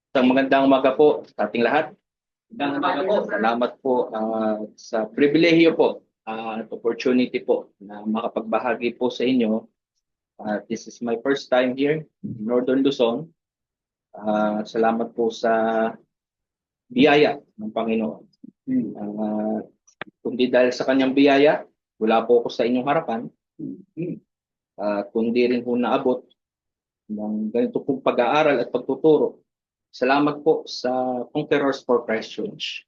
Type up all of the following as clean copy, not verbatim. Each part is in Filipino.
Isang magandang umaga po sa ating lahat. Magandang umaga po. Salamat po sa pribilehiyo po at opportunity po na makapagbahagi po sa inyo. This is my first time here in Northern Luzon. Salamat po sa biyaya ng Panginoon. Uh, kundi dahil sa kanyang biyaya, wala po ako sa inyong harapan. Kundi rin po naabot ng ganito pong pag-aaral at pagtuturo. Salamat po sa Conquerors for Christ Church.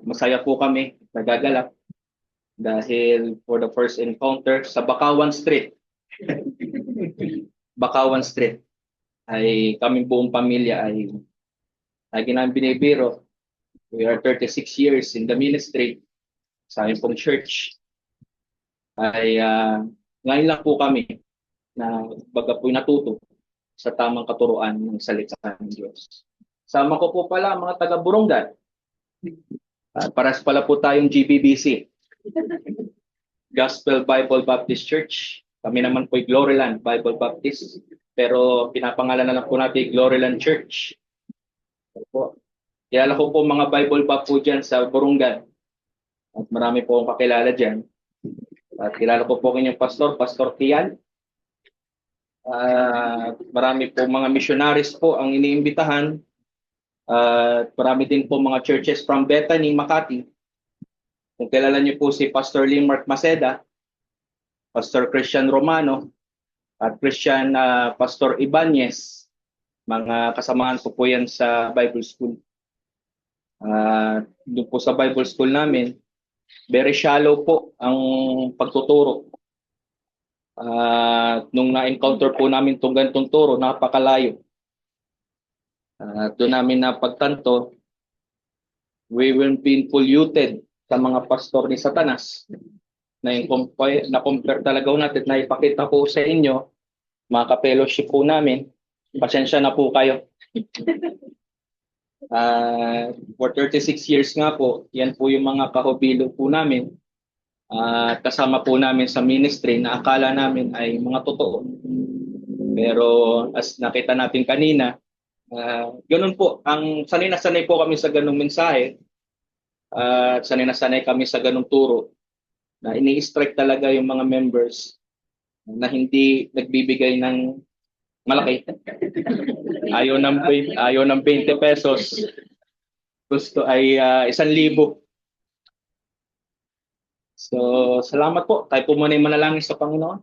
Masaya po kami, nagagalak dahil for the first encounter sa Bakawan Street. Bakawan Street ay kaming buong pamilya ay lagi namin binibiro. We are 36 years in the ministry sa aming pong church. Ngayon lang po kami na baga po natuto sa tamang katuruan ng salita ng Diyos. Sama ko po pala mga taga-Burungan. Paras pala po tayong GBBC. Gospel Bible Baptist Church. Kami naman po ay Gloryland Bible Baptist. Pero pinapangalan na lang po natin Gloryland Church. Kilala ko po mga Bible Bap po dyan sa Burungan. At marami po akong kakilala dyan. At kilala ko po kanyang pastor, Pastor Tian. Marami po mga missionaries po ang iniimbitahan. Marami din po mga churches from Bethany, Makati. Kung kilala niyo po si Pastor Lee Mark Maceda, Pastor Christian Romano, at Christian Pastor Ibanez, mga kasamahan ko po yan sa Bible School. Doon po sa Bible School namin, very shallow po ang pagtuturo. Nung na-encounter po namin itong ganitong turo, napakalayo. Doon namin napagtanto, we will be polluted sa mga pastor ni Satanas. Na-compare talaga natin, na ipakita ko sa inyo, mga ka-fellowship po namin, pasensya na po kayo. For 36 years nga po, yan po yung mga kahubilo po namin. Kasama po namin sa ministry na akala namin ay mga totoo. Pero as nakita natin kanina, ganun po, ang sanay na sanay po kami sa ganung mensahe at sanay na sanay kami sa ganung turo na ini-strike talaga yung mga members na hindi nagbibigay ng malaki. Ayaw ng 20 pesos. Gusto ay 1,000. So, salamat po. Tayo po muna yung manalangin sa Panginoon.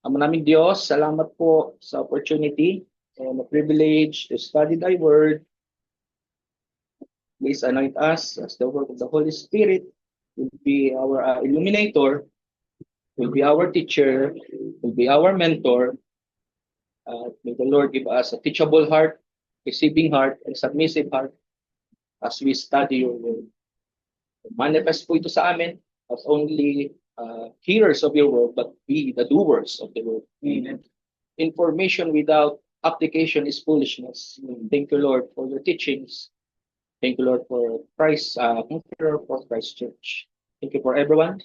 Ama naming Diyos, salamat po sa opportunity and the privilege to study Thy Word. Please anoint us as the work of the Holy Spirit will be our illuminator, will be our teacher, will be our mentor. May the Lord give us a teachable heart, receiving heart, and submissive heart as we study Your Word. Manifest po ito sa amin as only hearers of Your Word, but be the doers of the Word. Amen. Information without application is foolishness. Thank you, Lord, for your teachings. Thank you, Lord, for Christ, for Christ Church. Thank you for everyone.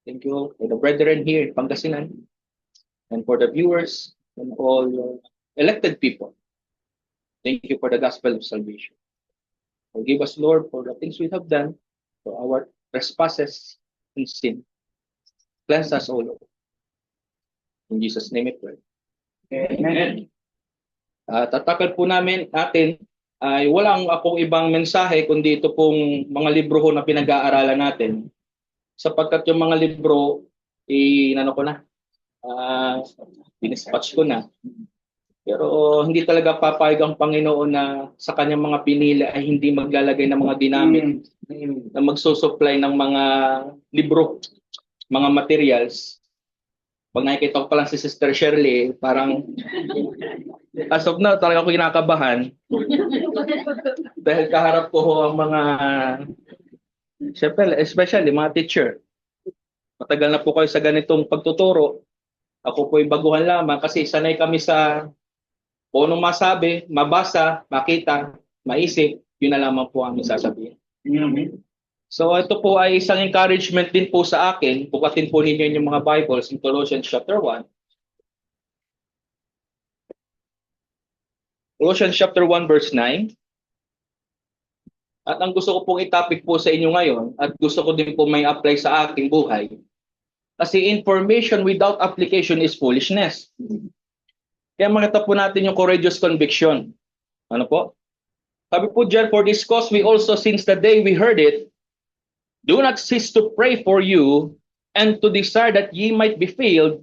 Thank you for the brethren here in Pangasinan, and for the viewers and all elected people. Thank you for the gospel of salvation. Forgive us, Lord, for the things we have done, for our trespasses and sin. Cleanse us, O Lord. In Jesus' name we pray. Amen. Tatakal po natin ay walang akong ibang mensahe kundi ito pong mga libro ho na pinag-aaralan natin. Sapagkat yung mga libro, dinispatch ko na. Pero hindi talaga papayag ang Panginoon na sa kanyang mga pinili ay hindi maglalagay ng mga dinamit na magsusupply ng mga libro, mga materials. Pag nakikita ko pa lang si Sister Shirley, parang as of now, talaga ako kinakabahan. Dahil kaharap ko ho ang mga, syempre, especially mga teacher. Matagal na po kayo sa ganitong pagtuturo. Ako po yung baguhan lamang kasi sanay kami sa kung anong masabi, mabasa, makita, maisip, yun na lamang po ang sasabihin. Mm-hmm. So ito po ay isang encouragement din po sa akin. Bukatin po ninyo yung mga Bibles in Colossians chapter 1. Colossians chapter 1 verse 9. At ang gusto ko pong i-topic po sa inyo ngayon at gusto ko din po may apply sa aking buhay. Kasi information without application is foolishness. Kaya makita po natin yung courageous conviction. Ano po? Sabi po dyan, for this cause we also since the day we heard it, do not cease to pray for you and to desire that ye might be filled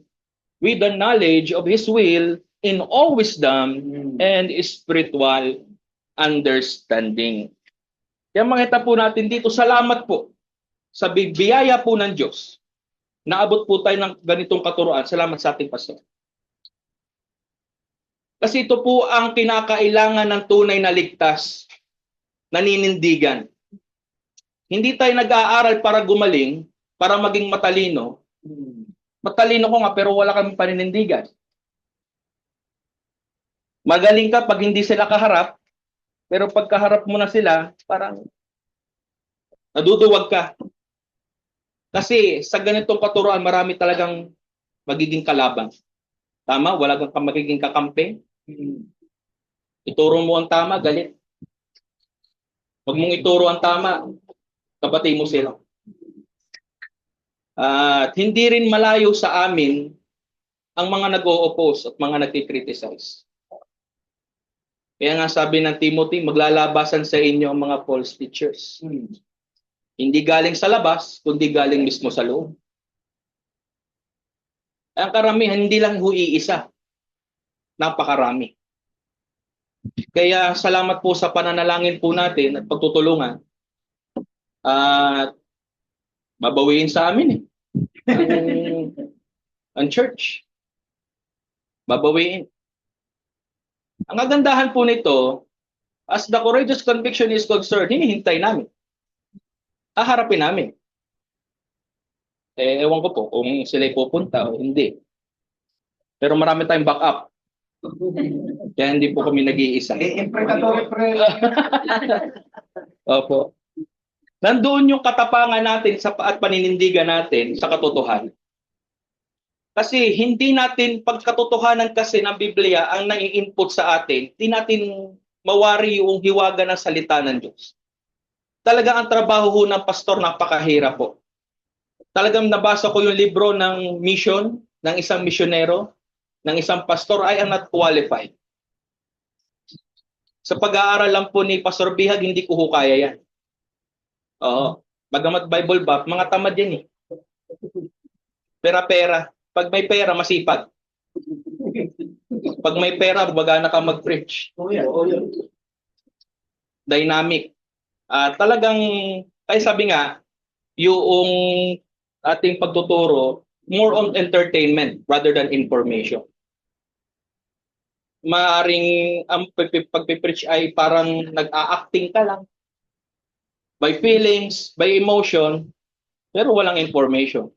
with the knowledge of His will in all wisdom and spiritual understanding. Kaya makita po natin dito, salamat po sa biyaya po ng Diyos. Naabot po tayo ng ganitong katuruan. Salamat sa ating pastor. Kasi ito po ang kinakailangan ng tunay na ligtas, naninindigan. Hindi tayo nag-aaral para gumaling, para maging matalino. Matalino ko nga pero wala kami paninindigan. Magaling ka pag hindi sila kaharap, pero pag kaharap mo na sila, parang naduduwag ka. Kasi sa ganitong katuruan, marami talagang magiging kalaban. Tama? Wala kang magiging kakampi. Ituro mo ang tama, galit. Pag mong ituro ang tama, kabati mo sila. At hindi rin malayo sa amin ang mga nag-o-oppose at mga nagkikriticize. Kaya nga sabi ng Timothy, maglalabasan sa inyo ang mga false teachers. Hindi galing sa labas, kundi galing mismo sa loob. Ang karamihan, hindi lang iisa. Napakarami. Kaya salamat po sa pananalangin po natin at pagtutulungan. At mabawiin sa amin ang church. Babawiin. Ang kagandahan po nito, as the courageous conviction is concerned, hinihintay namin. Haharapin namin. Ewan ko po kung sila'y pupunta o hindi. Pero marami tayong backup. Kaya hindi po kami nag-iisa. Opo. Nandoon yung katapangan natin at paninindigan natin sa katotohanan. Kasi hindi natin, pagkatotohanan kasi ng Biblia ang nai-input sa atin, hindi natin mawari yung hiwaga ng salita ng Diyos. Talagang ang trabaho ho ng pastor napakahirap po. Talagang nabasa ko yung libro ng mission, ng isang misyonero, ng isang pastor, I am not qualified. Sa pag-aaral lang po ni Pastor Bihag, hindi ko kaya yan. Oo. Bagamat Bible buff, mga tamad yan eh. Pera-pera. Pag may pera, masipag. Pag may pera, baga na ka mag-preach. Dynamic. Talagang, kaya sabi nga, yung ating pagtuturo, more on entertainment rather than information. Maaring ang pagpipreach ay parang nag-a-acting ka lang. By feelings, by emotion, pero walang information.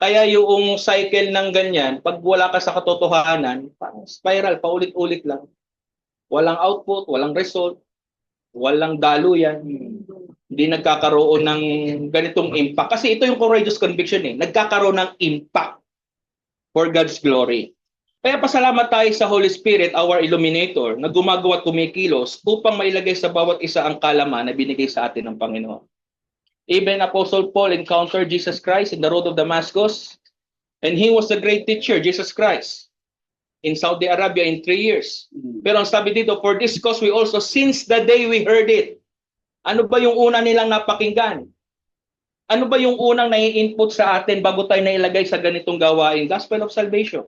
Kaya yung cycle ng ganyan, pag wala ka sa katotohanan, parang spiral, paulit-ulit lang. Walang output, walang result, walang daluyan. Hindi nagkakaroon ng ganitong impact. Kasi ito yung courageous conviction eh. Nagkakaroon ng impact for God's glory. Kaya pasalamat tayo sa Holy Spirit, our illuminator, na gumagawa at kumikilos upang mailagay sa bawat isa ang kalaman na binigay sa atin ng Panginoon. Even Apostle Paul encountered Jesus Christ in the road of Damascus, and he was a great teacher, Jesus Christ, in Saudi Arabia in 3 years. Pero ang sabi dito, for this cause we also, since the day we heard it. Ano ba yung una nilang napakinggan? Ano ba yung unang nai-input sa atin bago tayo nailagay sa ganitong gawain? Gospel of salvation.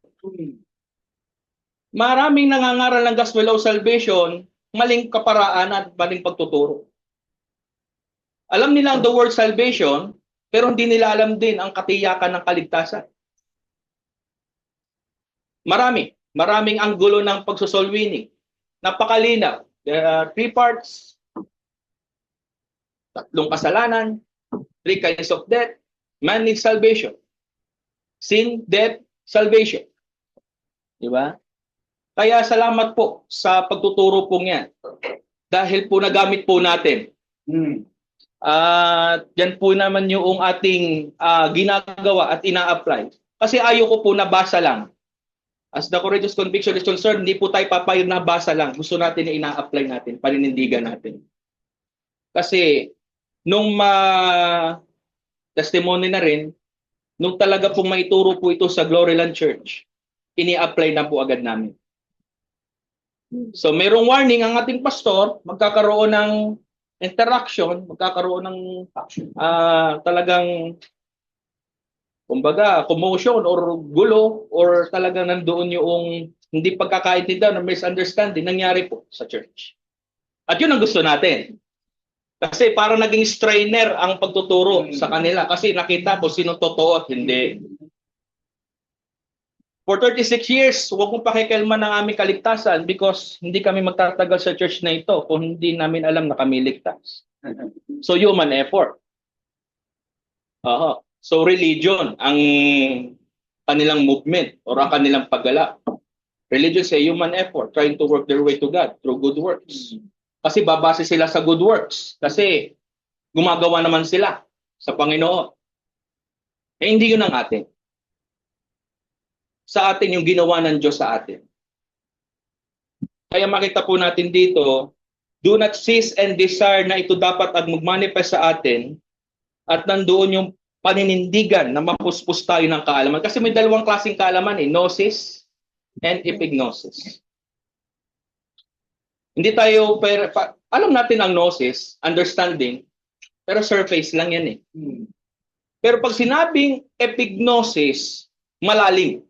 Maraming nangangaral ng Gospel of salvation, maling kaparaan at maling pagtuturo. Alam nila ang the word salvation, pero hindi nila alam din ang katiyakan ng kaligtasan. Maraming anggulo ng pagsosoul winning. Napakalinaw. There are 3 parts, 3 kasalanan, 3 kinds of death. Man needs salvation. Sin, death, salvation. Di ba? Kaya salamat po sa pagtuturo pong yan. Dahil po nagamit po natin. Yan po naman yung ating ginagawa at ina-apply. Kasi ayoko po nabasa lang. As the courageous conviction is concerned, hindi po tayo papayag na basa lang. Gusto natin na ina-apply natin, paninindigan natin. Kasi, nung testimony na rin, nung talaga pong maituro po ito sa Gloryland Church, ini-apply na po agad namin. So, merong warning ang ating pastor, magkakaroon ng interaction, magkakaroon ng talagang kumbaga, commotion or gulo or talagang nandoon yung hindi pagkakaintindihan or misunderstanding nangyari po sa church. At yun ang gusto natin. Kasi parang naging strainer ang pagtuturo sa kanila kasi nakita po sino totoo at hindi. For 36 years, huwag mong pakikialaman ng aming kaligtasan because hindi kami magtatagal sa church na ito kung hindi namin alam na kami ligtas. So, human effort. So religion ang kanilang movement or ang kanilang paggalak. Religion is a human effort trying to work their way to God through good works. Kasi babase sila sa good works. Kasi gumagawa naman sila sa Panginoon. Eh hindi yun ang atin. Sa atin yung ginawa ng Diyos sa atin. Kaya makita po natin dito, do not cease and desire na ito dapat ang magmanifest sa atin at nandoon yung paninindigan na mapuspos tayo ng kaalaman. Kasi may dalawang klaseng kaalaman gnosis and epignosis. Hindi tayo, alam natin ang gnosis, understanding, pero surface lang yan eh. Pero pag sinabing epignosis, malalim.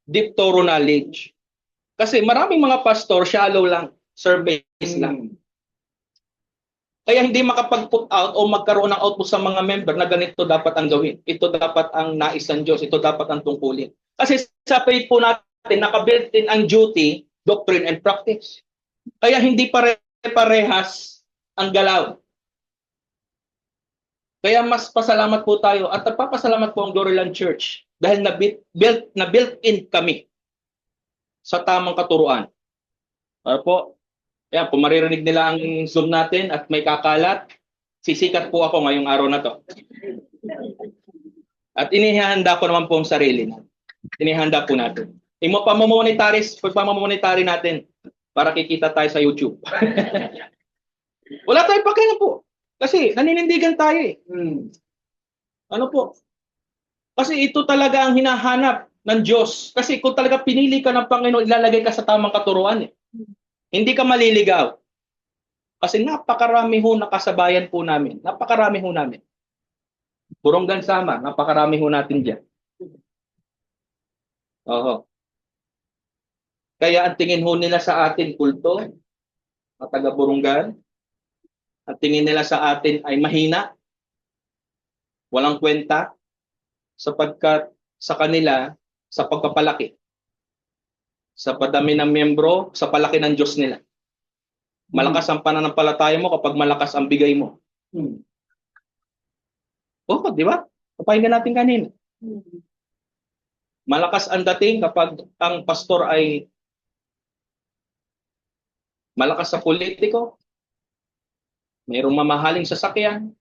Deep thorough knowledge. Kasi maraming mga pastor, shallow lang, surface lang. Kaya hindi makapag-put out o magkaroon ng output sa mga member na ganito dapat ang gawin. Ito dapat ang nais ng Diyos. Ito dapat ang tungkulin. Kasi sa faith po natin, nakabuilt in ang duty, doctrine, and practice. Kaya hindi pare-parehas ang galaw. Kaya mas pasalamat po tayo at nagpapasalamat po ang Gloryland Church dahil na-built-in kami sa tamang katuruan. Para po, yan, kung maririnig nila ang Zoom natin at may kakalat, sisikat po ako ngayong araw na to. At inihahanda ko naman po ang sarili na. Inihahanda po natin. Pagpamamonetary natin para kikita tayo sa YouTube. Wala tayong pakialam po. Kasi naninindigan tayo eh. Ano po? Kasi ito talaga ang hinahanap ng Diyos. Kasi kung talaga pinili ka ng Panginoon, ilalagay ka sa tamang katuruan eh. Hindi ka maliligaw. Kasi napakarami ho na kasabayan po namin. Napakarami ho namin. Purong gansama, napakarami ho natin dyan. Kaya ang tingin ho nila sa atin, kulto, at taga-Burunggan, at tingin nila sa atin ay mahina, walang kwenta, sapagkat sa kanila, sa pagpapalaki, sa padami ng membro, sa palaki ng Diyos nila. Malakas ang pananampalataya mo kapag malakas ang bigay mo. Di ba? Kapahinggan natin kanina. Malakas ang dating kapag ang pastor ay malakas sa politiko, mayroong mamahaling sasakyan,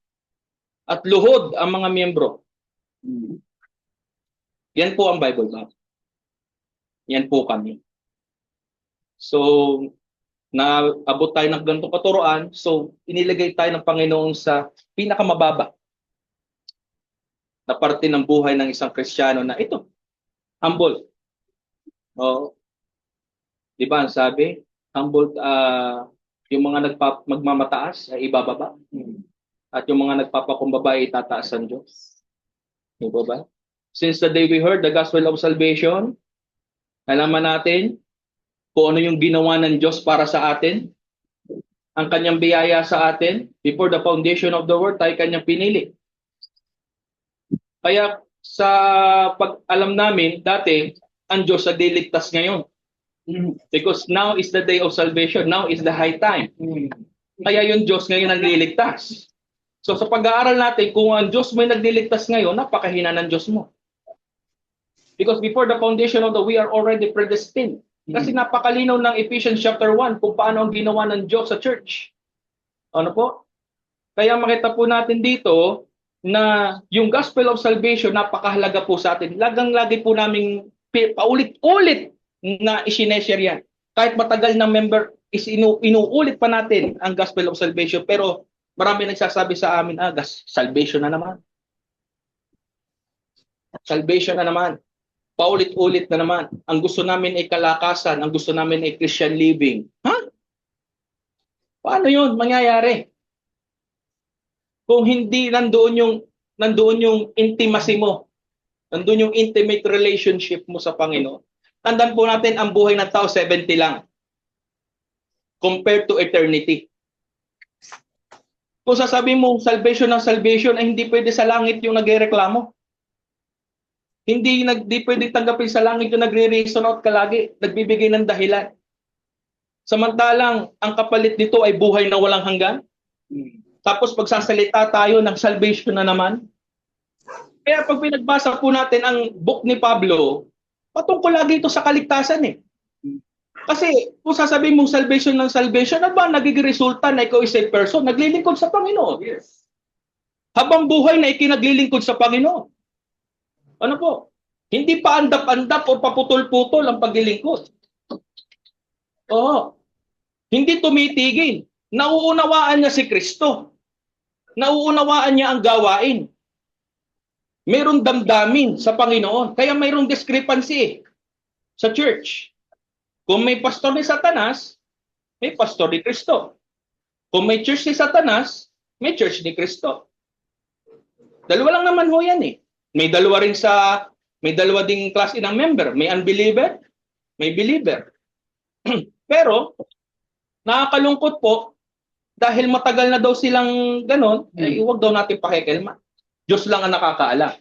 at luhod ang mga miyembro. Yan po ang Bible map. Yan po kami. So, naabot tayo ng ganitong katuroan, so inilagay tayo ng Panginoon sa pinakamababa na parte ng buhay ng isang Kristiyano na ito, humble. Di ba ang sabi? Humble, yung mga magmamataas ay ibababa. At yung mga nagpapakumbaba ay itataas ang Diyos. Di ba? Since the day we heard the gospel of salvation, alaman natin kung ano yung ginawa ng Diyos para sa atin, ang kanyang biyaya sa atin. Before the foundation of the world, tayo kanyang pinili. Kaya sa pag-alam namin, dati, ang Diyos nagliligtas ngayon. Because now is the day of salvation. Now is the high time. Kaya yung Diyos ngayon nagliligtas. So sa pag-aaral natin, kung ang Diyos may nagliligtas ngayon, napakahina ng Diyos mo. Because before the foundation of the we are already predestined. Kasi napakalinaw ng Ephesians chapter 1 kung paano ang ginawa ng Diyos sa church. Ano po? Kaya makita po natin dito na yung gospel of salvation napakahalaga po sa atin. Lagi po naming paulit-ulit na isineshare yan. Kahit matagal ng member, inuulit pa natin ang gospel of salvation. Pero marami nagsasabi sa amin, salvation na naman. Salvation na naman. Paulit-ulit na naman. Ang gusto namin ay kalakasan. Ang gusto namin ay Christian living. Paano yun mangyayari? Kung hindi nandoon yung intimacy mo, nandoon yung intimate relationship mo sa Panginoon. Tandaan po natin, ang buhay ng tao 70 lang compared to eternity. Kung sasabihin mo salvation ng salvation, ay hindi pwede sa langit yung nagrereklamo. Hindi pwede tanggapin sa langit yung nagre-reason out kalagi, nagbibigay ng dahilan. Samantalang ang kapalit nito ay buhay na walang hanggan. Tapos pagsasalita tayo ng salvation na naman. Kaya pag pinagbasa po natin ang book ni Pablo, patungkol lagi ito sa kaligtasan eh. Kasi kung sasabihin mong salvation ng salvation, ano ba nagiging resulta na ikaw is a person? Naglilingkod sa Panginoon. Yes. Habang buhay na ikinaglilingkod sa Panginoon. Ano po? Hindi pa andap-andap o paputol-putol ang paglilingkod. Oo. Hindi tumitigil. Nauunawaan niya si Kristo. Nauunawaan niya ang gawain. Mayroong damdamin sa Panginoon. Kaya mayroong discrepancy sa church. Kung may pastor ni Satanas, may pastor ni Kristo. Kung may church ni Satanas, may church ni Kristo. Dalawa lang naman ho yan eh. May dalawa ding klase ng member. May unbeliever, may believer. Pero, nakakalungkot po, dahil matagal na daw silang ganon, huwag daw natin pakikilma. Diyos lang ang nakakaalam.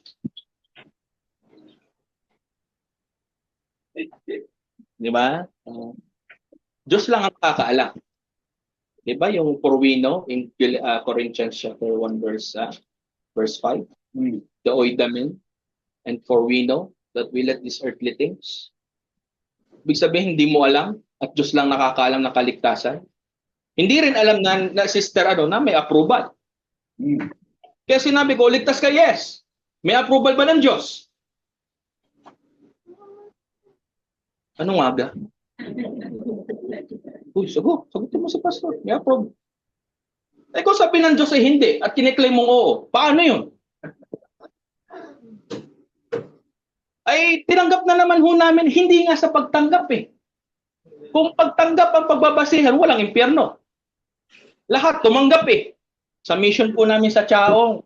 Di ba? Diyos lang ang nakakaalam. Di ba yung for we know in Corinthians chapter 1 verse 5? The oidamen, and for we know that we let these earthly things. Ibig sabihin, hindi mo alam at Diyos lang nakakaalam ng kaligtasan. Hindi rin alam na sister na may approval. Kaya sinabi ko, ligtas ka, yes. May approval ba ng Diyos? Anong aga? Uy, sagutin mo sa pastor. May approval. Eh kung sabi ng Diyos ay hindi at kiniklaim mong oo, paano yun? Ay tinanggap na naman ho namin, hindi nga sa pagtanggap eh. Kung pagtanggap ang pagbabasihan, walang impyerno. Lahat tumanggap eh. Sa mission po namin sa Chaong,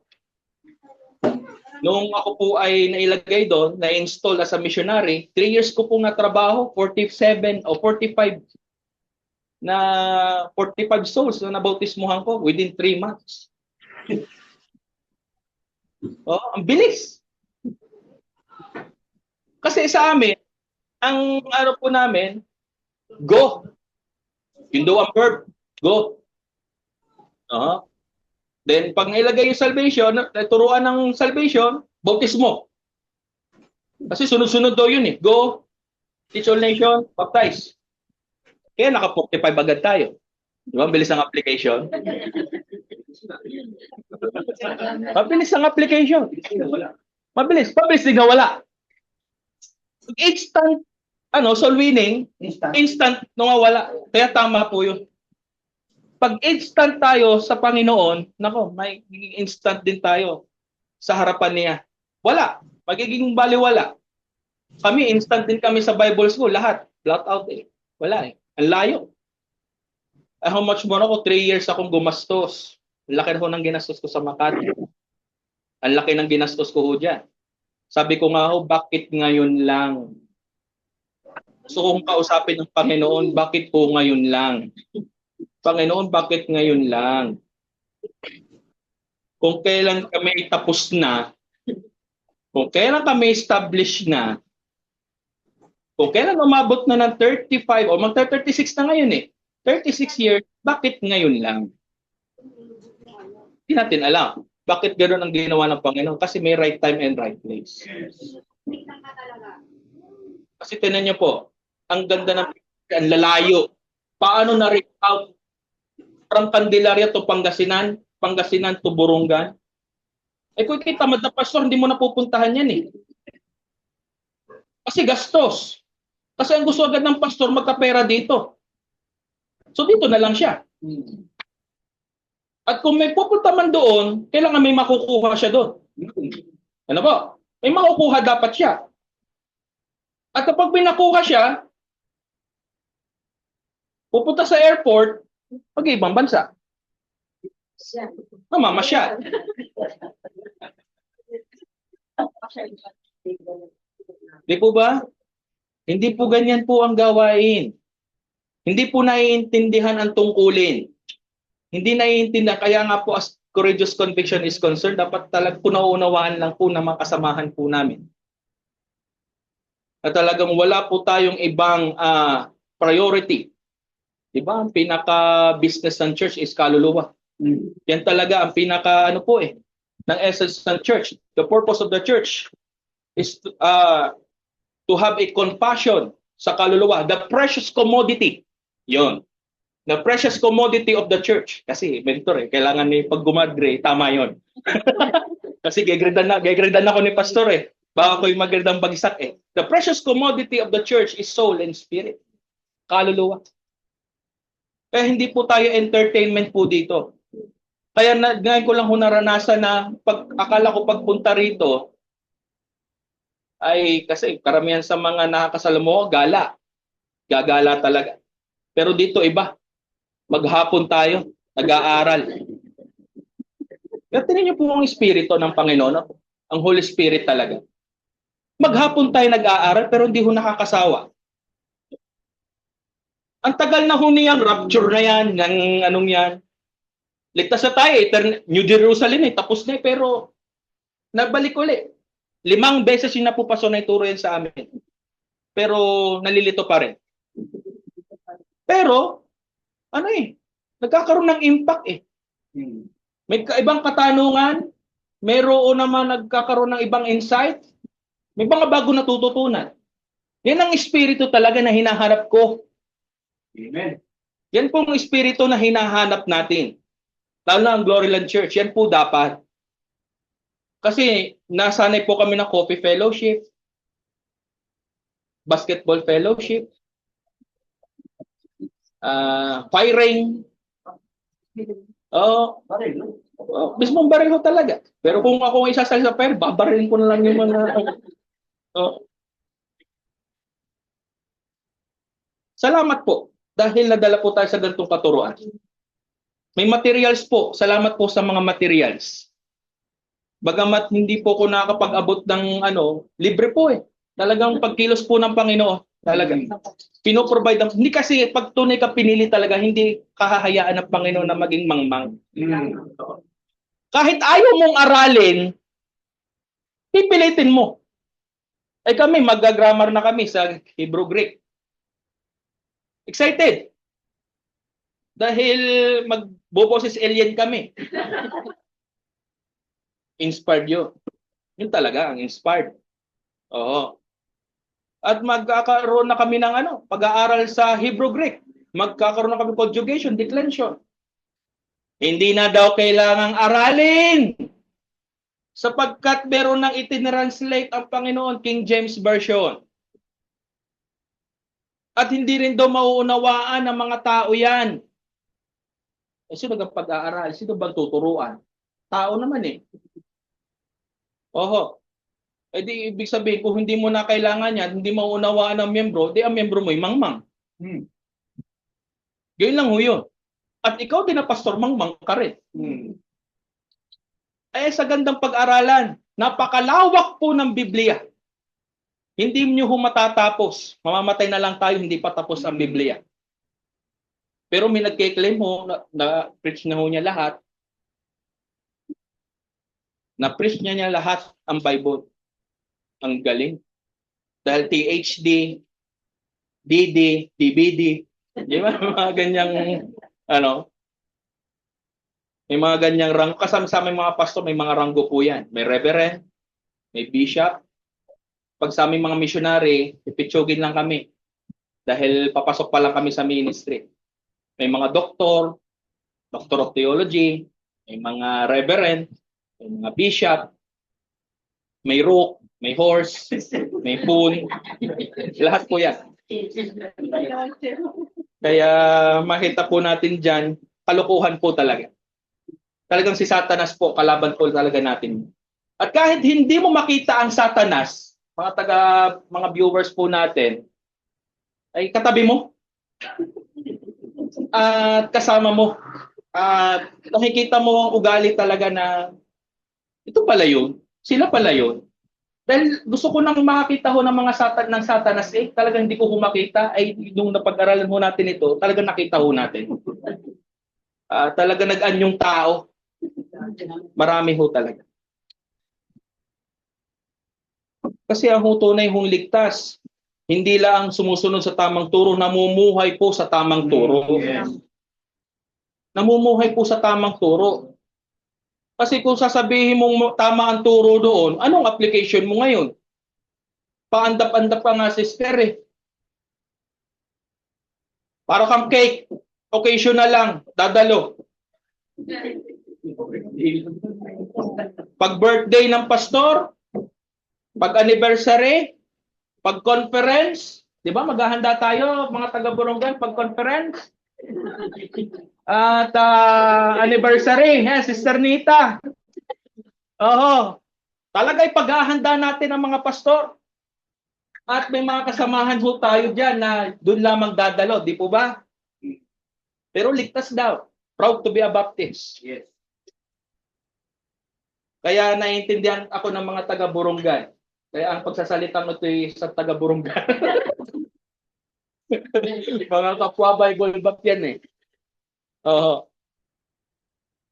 noong ako po ay nailagay doon, na-install as a missionary, 3 years ko pong natrabaho, 47 o 45 souls na nabautismuhan ko within 3 months. Ang bilis. Kasi sa amin, ang po namin, go. Yun daw ang verb, go. Then, pag nailagay yung salvation, turuan ng salvation, bautismo. Kasi sunod-sunod daw yun eh. Go, teach all nation, baptize. Kaya naka-45 agad tayo. Di ba? Bilis ang application. Mabilis ang application. Mabilis din na wala. Instant, soul winning, instant nung wala. Kaya tama po yun. Pag instant tayo sa Panginoon, may instant din tayo sa harapan niya. Wala. Magiging baliwala. Kami, instant din kami sa Bible school. Lahat. Blot out eh. Wala eh. Ang layo. How much more ako? 3 years akong gumastos. Ang laki na ng ginastos ko sa Makati. Ang laki ng ginastos ko dyan. Sabi ko nga bakit ngayon lang? Gusto kong kausapin ng Panginoon, bakit po ngayon lang? Panginoon, bakit ngayon lang? Kung kailan kami tapos na, kung kailan kami established na, kung kailan umabot na ng 35 o mag-36 na ngayon eh, 36 years, bakit ngayon lang? Hindi natin alam. Bakit gano'n ang ginawa ng Panginoon? Kasi may right time and right place. Kasi tinan niyo po, ang ganda ng ang lalayo. Paano na-reach out from Candelaria to Pangasinan, Pangasinan to Borongan? Eh kung kita tamad na pastor, hindi mo napupuntahan yan eh. Kasi gastos. Kasi ang gusto agad ng pastor, magkapera dito. So dito na lang siya. At kung may pupunta man doon, kailangan may makukuha siya doon. Ano po? May makukuha dapat siya. At kapag may nakuha siya, pupunta sa airport, mag-ibang bansa. Mamamasyal. Di po ba? Hindi po ganyan po ang gawain. Hindi po naiintindihan ang tungkulin. Hindi naiintindihan. Kaya nga po as courageous conviction is concerned, dapat talagang punaunawaan lang po ng mga kasamahan po namin. At talagang wala po tayong ibang priority. Diba? Ang pinaka-business ng church is kaluluwa. Yan talaga ang pinaka ng essence ng church. The purpose of the church is to have a compassion sa kaluluwa. The precious commodity. Yon. The precious commodity of the church. Kasi mentor kailangan ni pag gumadre, tama yon. Kasi gegradan ako ni pastor Baka ko'y magandang bagsak The precious commodity of the church is soul and spirit. Kaluluwa. Kaya hindi po tayo entertainment po dito. Kaya ngayon ko lang naranasan na akala ko pagpunta rito ay kasi karamihan sa mga nakakasalamuha gala. Gagala talaga. Pero dito iba. Maghapon tayo, nag-aaral. Kaya tingnan niyo po ang espiritu ng Panginoon, ang Holy Spirit talaga. Maghapon tayo nag-aaral pero hindi ho nakakasawa. Ang tagal na ho niyang rapture na yan, ng anong yan. Ligtas na tayo, New Jerusalem tapos na pero nabalik ulit. 5 beses yung napupaso na ituro yan sa amin. Pero nalilito pa rin. Pero, nagkakaroon ng impact May ibang katanungan, mayroon naman nagkakaroon ng ibang insight, may mga bago natututunan. Yan ang espiritu talaga na hinahanap ko. Amen. Yan pong espiritu na hinahanap natin. Lalo na ang Gloryland Church, yan po dapat. Kasi nasanay po kami ng coffee fellowship, basketball fellowship, firing. Mismong baril ho talaga. Pero kung ako ang isasali sa fire, babarilin ko na lang yung mga... Salamat po dahil nadala po tayo sa ganitong katuruan. May materials po. Salamat po sa mga materials. Bagamat hindi po ko nakakapag-abot ng libre po Talagang pagkilos po ng Panginoon. Talaga. Pinoprovide. Hindi kasi pag tunay ka pinili talaga, hindi kahahayaan ng Panginoon na maging mangmang. Kahit ayaw mong aralin, pipilitin mo. Kami, mag-grammar na kami sa Hebrew Greek. Excited. Dahil magboboses alien kami. Inspired yun. Yun talaga, ang inspired. Oo. At magkakaroon na kami ng pag-aaral sa Hebrew Greek. Magkakaroon na kami conjugation, declension. Hindi na daw kailangang aralin. Sapagkat meron nang itinranslate ang Panginoon, King James Version. At hindi rin daw mauunawaan ng mga tao yan. Sino bang pag-aaral? Sino bang tuturuan? Tao naman Oho. Di ibig sabihin, kung hindi mo na kailangan yan, hindi mauunawaan ng miyembro, di ang miyembro mo'y mangmang. Gayun lang ho yun. At ikaw din na pastor, mangmang ka rin. Sa gandang pag-aralan, napakalawak po ng Biblia. Hindi niyo matatapos. Mamamatay na lang tayo, hindi pa tapos ang Biblia. Pero may nagke-claim na preach na niya lahat. Na-preach niya lahat ang Bible. Ang galing. Dahil THD, DD, DVD, di ba? Mga ganyang, may mga ganyang ranggo. Kasama sa aming mga pastor, may mga ranggo po yan. May reverend, may bishop. Pag sa aming mga missionary, ipitsugin lang kami. Dahil papasok pa lang kami sa ministry. May mga doctor of theology, may mga reverend, may mga bishop, may rook, may horse, may pool, lahat po yan. Kaya makita po natin dyan, kalukuhan po talaga. Talagang si Satanas po, kalaban po talaga natin. At kahit hindi mo makita ang Satanas, mga viewers po natin, ay katabi mo at kasama mo. At nakikita mo ang ugali talaga na ito pala yun, sila pala yun. Dahil gusto ko nang makakita ho ng mga ng Satanas, talagang hindi ko makita. Ay nung napag-aralan ho natin ito, talagang nakita ho natin. Talaga nag-anyong tao. Marami ho talaga. Kasi ang tunay hong ligtas, hindi lang sumusunod sa tamang turo, namumuhay po sa tamang turo. Yes. Namumuhay po sa tamang turo. Kasi kung sasabihin mong tama ang turo doon, anong application mo ngayon? Paandap-andap ka nga, sister eh. Para kang cake, occasional lang, dadalo. Pag birthday ng pastor, pag anniversary, pag conference, di ba maghahanda tayo mga taga-Borongan pag conference? At anniversary, Sister Nita. Oo. Talaga'y paghahanda natin ang mga pastor. At may mga kasamahan ho tayo dyan na doon lamang dadalo, di po ba? Pero ligtas daw. Proud to be a Baptist. Yes. Kaya naiintindihan ako ng mga taga-Borongan. Kaya ang pagsasalitang ito ay sa taga-Borongan. Mga kapwa Bible Bap yan eh. Oo.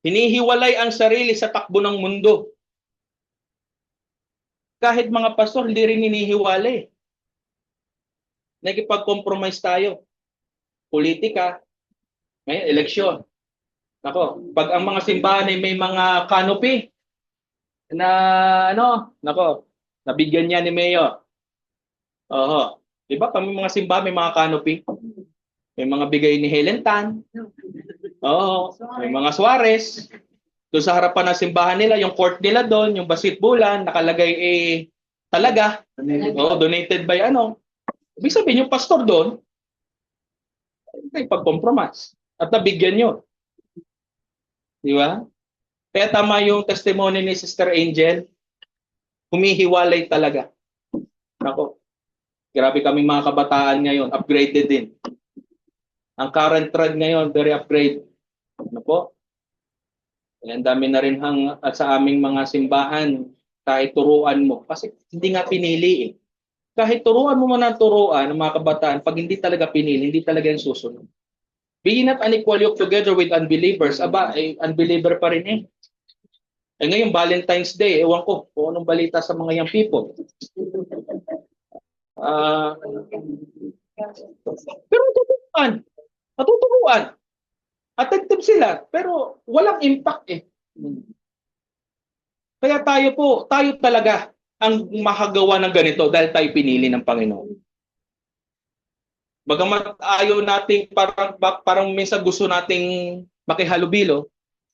Hinihiwalay ang sarili sa takbo ng mundo. Kahit mga pastor, hindi rin hinihiwalay. Nakikipag-compromise tayo. Politika, may eleksyon. Nako, pag ang mga simbahan ay may mga canopy na nabigyan niya ni Mayor. Oo. 'Di ba kami mga simbahan may mga canopy? May mga bigay ni Helen Tan. Oo, may mga Suarez. Doon sa harapan ng simbahan nila, yung court nila doon, yung basketballan, nakalagay talaga. Oo, donated by Ibig sabihin, yung pastor doon, ay pag-compromise. At nabigyan yun. Di ba? Kaya tama yung testimony ni Sister Angel, humihiwalay talaga. Nako, grabe kami mga kabataan ngayon, upgraded din. Ang current trend ngayon, very upgrade. Ano po? Ang dami na rin sa aming mga simbahan, kahit turuan mo. Kasi hindi nga pinili eh. Kahit turuan mo ng turuan ng mga kabataan, pag hindi talaga pinili, hindi talaga yung susunod. Be not unequal yoke together with unbelievers. Unbeliever pa rin eh. Ngayon, Valentine's Day, ewan ko kung anong balita sa mga young people. Pero natuturuan. Attentive sila, pero walang impact eh. Kaya tayo talaga ang makagawa ng ganito dahil tayo pinili ng Panginoon. Bagamat ayaw nating parang minsan gusto nating makihalubilo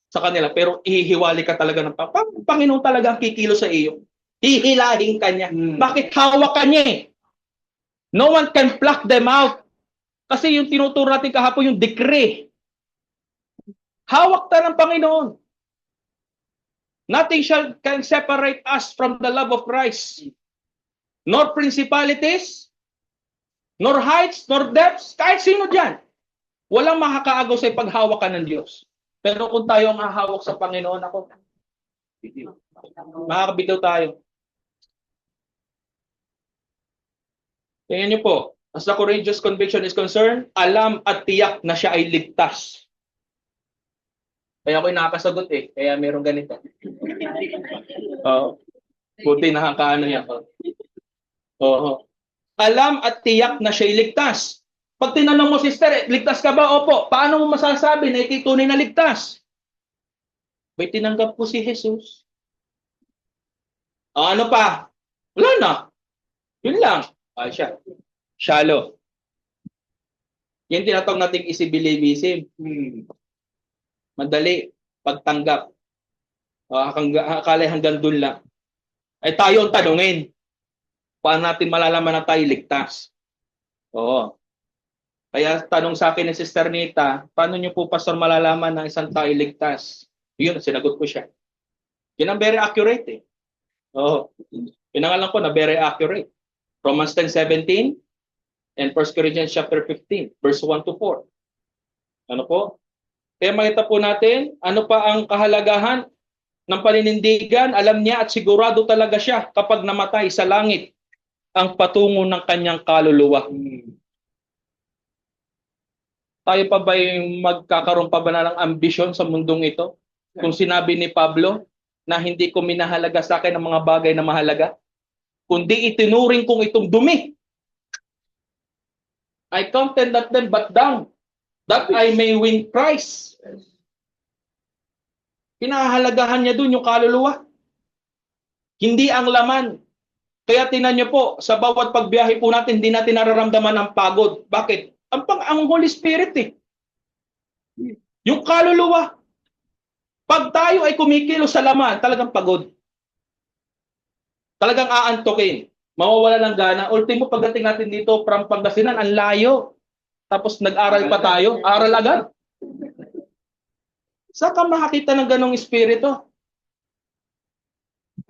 sa kanila, pero ihihiwalay ka talaga ng Panginoon talaga ang kikilo sa iyo. Hihilahin ka niya. Bakit hawak ka niya eh? No one can pluck them out. Kasi yung tinuturo natin kahapon yung decree. Hawak ta ng Panginoon. Nothing can separate us from the love of Christ. Nor principalities, nor heights, nor depths, kahit sino dyan. Walang makakaagaw sa paghawakan ng Diyos. Pero kung tayo ang hahawak sa Panginoon, makakabitaw tayo. Tingnan niyo po, as the courageous conviction is concerned, alam at tiyak na siya ay ligtas. Kaya ako'y nakakasagot eh. Kaya meron ganito. Buti nakakaano yan. Alam at tiyak na siya'y ligtas. Pag tinanong mo, sister, ligtas ka ba? Opo. Paano mo masasabi na ikay tunay na ligtas? May tinanggap ko si Jesus. Ano pa? Wala na. Yun lang. Siya. Shallow. Yan tinatawag nating easy-believism. Madali. Pagtanggap. Akala hanggang dun lang. Ay tayo ang tanungin. Paano natin malalaman na tayo ligtas? Oo. Kaya tanong sa akin ni Sister Nita, paano niyo po, Pastor, malalaman na isang tao ligtas? Yun, sinagot ko siya. Yun ang very accurate eh. Oo. Pinangalan ko na very accurate. Romans 10:17 and 1 Corinthians chapter 15, verse 1 to 4. Ano po? Kaya makita po natin, ano pa ang kahalagahan ng paninindigan? Alam niya at sigurado talaga siya kapag namatay sa langit ang patungo ng kanyang kaluluwa. Tayo pa ba yung magkakaroon pa ba na ng ambisyon sa mundong ito? Kung sinabi ni Pablo na hindi ko minahalaga sa akin ang mga bagay na mahalaga, kundi itinuring kong itong dumi. I counted not them but down, that I may win Christ. Pinahahalagahan niya dun yung kaluluwa. Hindi ang laman. Kaya tinan niyo po, sa bawat pagbiyahe po natin, hindi natin nararamdaman ang pagod. Bakit? Ang Holy Spirit eh. Yung kaluluwa. Pag tayo ay kumikilos sa laman, talagang pagod. Talagang aantokin. Mawawala ng gana. Ultimo, pagdating natin dito from Pangasinan, ang layo. Tapos nag-aral pa tayo. Aral agad. Saan ka makakita ng ganong espiritu?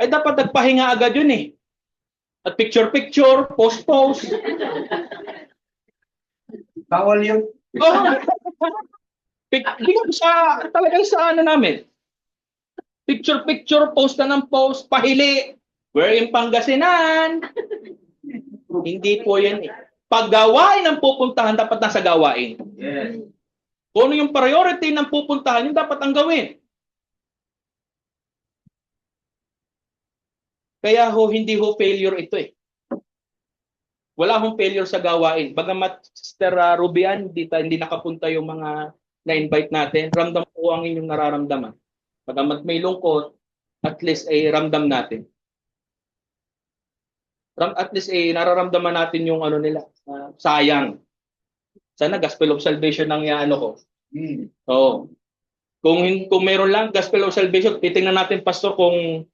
Ay dapat nagpahinga agad yun eh. At picture-picture, post-post. Bawal yun. Oh. Talagang sa ano namin. Picture-picture, post na ng post, pahili. We're in Pangasinan. Hindi po yan eh. Paggawain ang pupuntahan, dapat nasa gawain. Yes. Kung ano yung priority ng pupuntahan, yung dapat ang gawin. Kaya hindi failure ito eh. Wala hong failure sa gawain. Bagamat Sister Rubian, hindi nakapunta yung mga na-invite natin, ramdam po ang inyong nararamdaman. Bagamat may lungkot, at least ay ramdam natin. At least ay nararamdaman natin yung ano nila, sayang. Sana Gospel of Salvation ang ano ko. Oo. Kung meron lang Gospel of Salvation, titingnan natin, Pastor, kung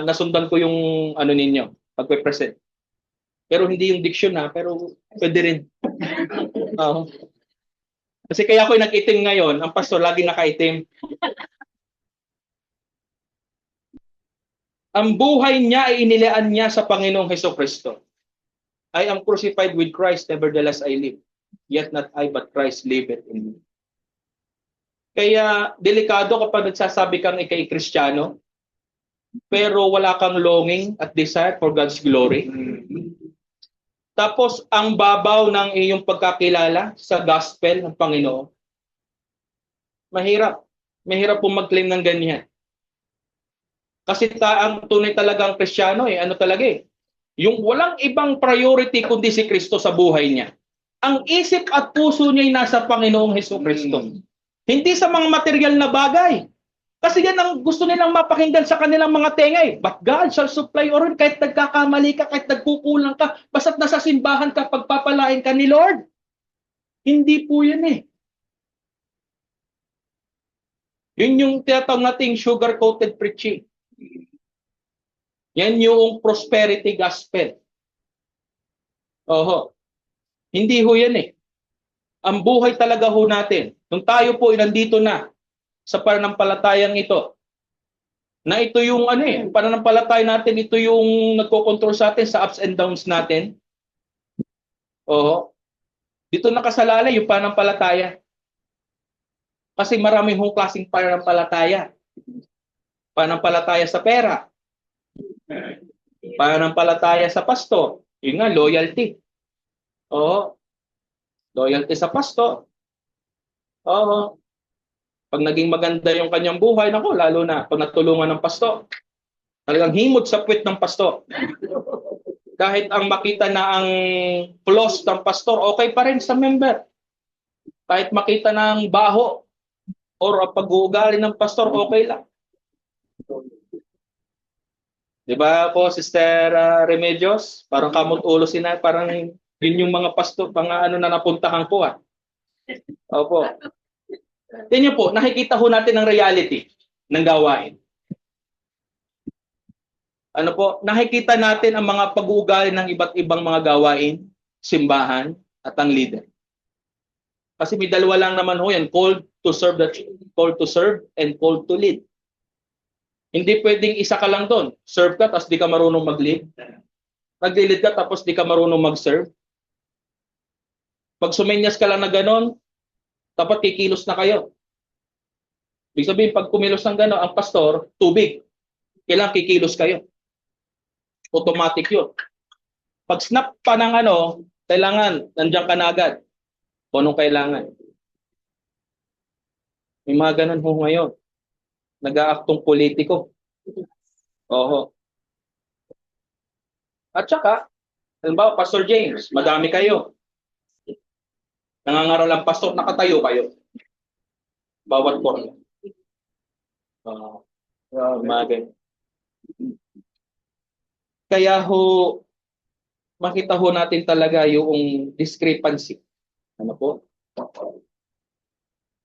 nasundan ko yung ano ninyo, pagpe-present. Pero hindi yung diction pero pwede rin. Kasi kaya ako nag-itim ngayon, ang pastor lagi nakaitim. Ang buhay niya ay inilaan niya sa Panginoong Hesukristo. I am crucified with Christ, nevertheless I live. Yet not I, but Christ liveth in me. Kaya delikado kapag nagsasabi kang ikay Kristiyano, pero wala kang longing at desire for God's glory. Tapos, ang babaw ng iyong pagkakilala sa gospel ng Panginoon, mahirap. Mahirap po mag-claim ng ganyan. Kasi ang tunay talagang Kristiyano, ano talaga eh, yung walang ibang priority kundi si Kristo sa buhay niya. Ang isip at puso niya ay nasa Panginoong Hesukristo. Hindi sa mga material na bagay. Kasi yan ang gusto nilang mapakinggan sa kanilang mga tenga eh. But God shall supply all, kahit nagkakamali ka, kahit nagkukulang ka, basta't nasa simbahan ka, pagpapalain ka ni Lord. Hindi po yan eh. Yun yung tinatawag nating sugar-coated preaching. Yan yung prosperity gospel. Oho. Hindi ho yan eh. Ang buhay talaga ho natin, nung tayo po nandito na sa pananampalatayang ito, na ito yung pananampalataya natin, ito yung nagko-control sa atin sa ups and downs natin. Oo. Dito nakasalalay yung pananampalataya. Kasi maraming hong klaseng pananampalataya. Pananampalataya sa pera. Pananampalataya sa pastor. Yun nga, loyalty. Oo. Loyalty sa pastor. Oo. Pag naging maganda yung kanyang buhay, lalo na pag natulungan ng pastor. Talagang himod sa puwet ng pastor. Kahit ang makita na ang flaws ng pastor, okay pa rin sa member. Kahit makita na ang baho or pag-uugali ng pastor, okay lang. Di ba po, Sister Remedios? Parang kamot ulo parang yun yung mga pastor, mga na napuntahan ko. Opo. Tingnan po, nakikita ho natin ang reality ng gawain. Ano po, nakikita natin ang mga pag-uugali ng iba't ibang mga gawain, simbahan, at ang leader. Kasi may dalawa lang naman ho yan, called to serve and called to lead. Hindi pwedeng isa ka lang doon. Serve ka tapos di ka marunong mag-lead. Nag-lead ka tapos di ka marunong mag-serve. Pag sumenyas ka lang na ganon, dapat kikilos na kayo. Ibig sabihin, pag kumilos ng gano'n, ang pastor, tubig. Kailangan kikilos kayo. Automatic yun. Pag snap pa ng ano, kailangan, nandiyan ka na agad. Kung anong kailangan. May mga ganun ho ngayon. Nag-aaktong politiko. Oo. At saka, halimbawa, Pastor James, madami kayo. Nangangaral ang pastor, nakatayo kayo. Bawat corner. Mga ganun. Kaya ho, makita ho natin talaga yung discrepancy. Ano po?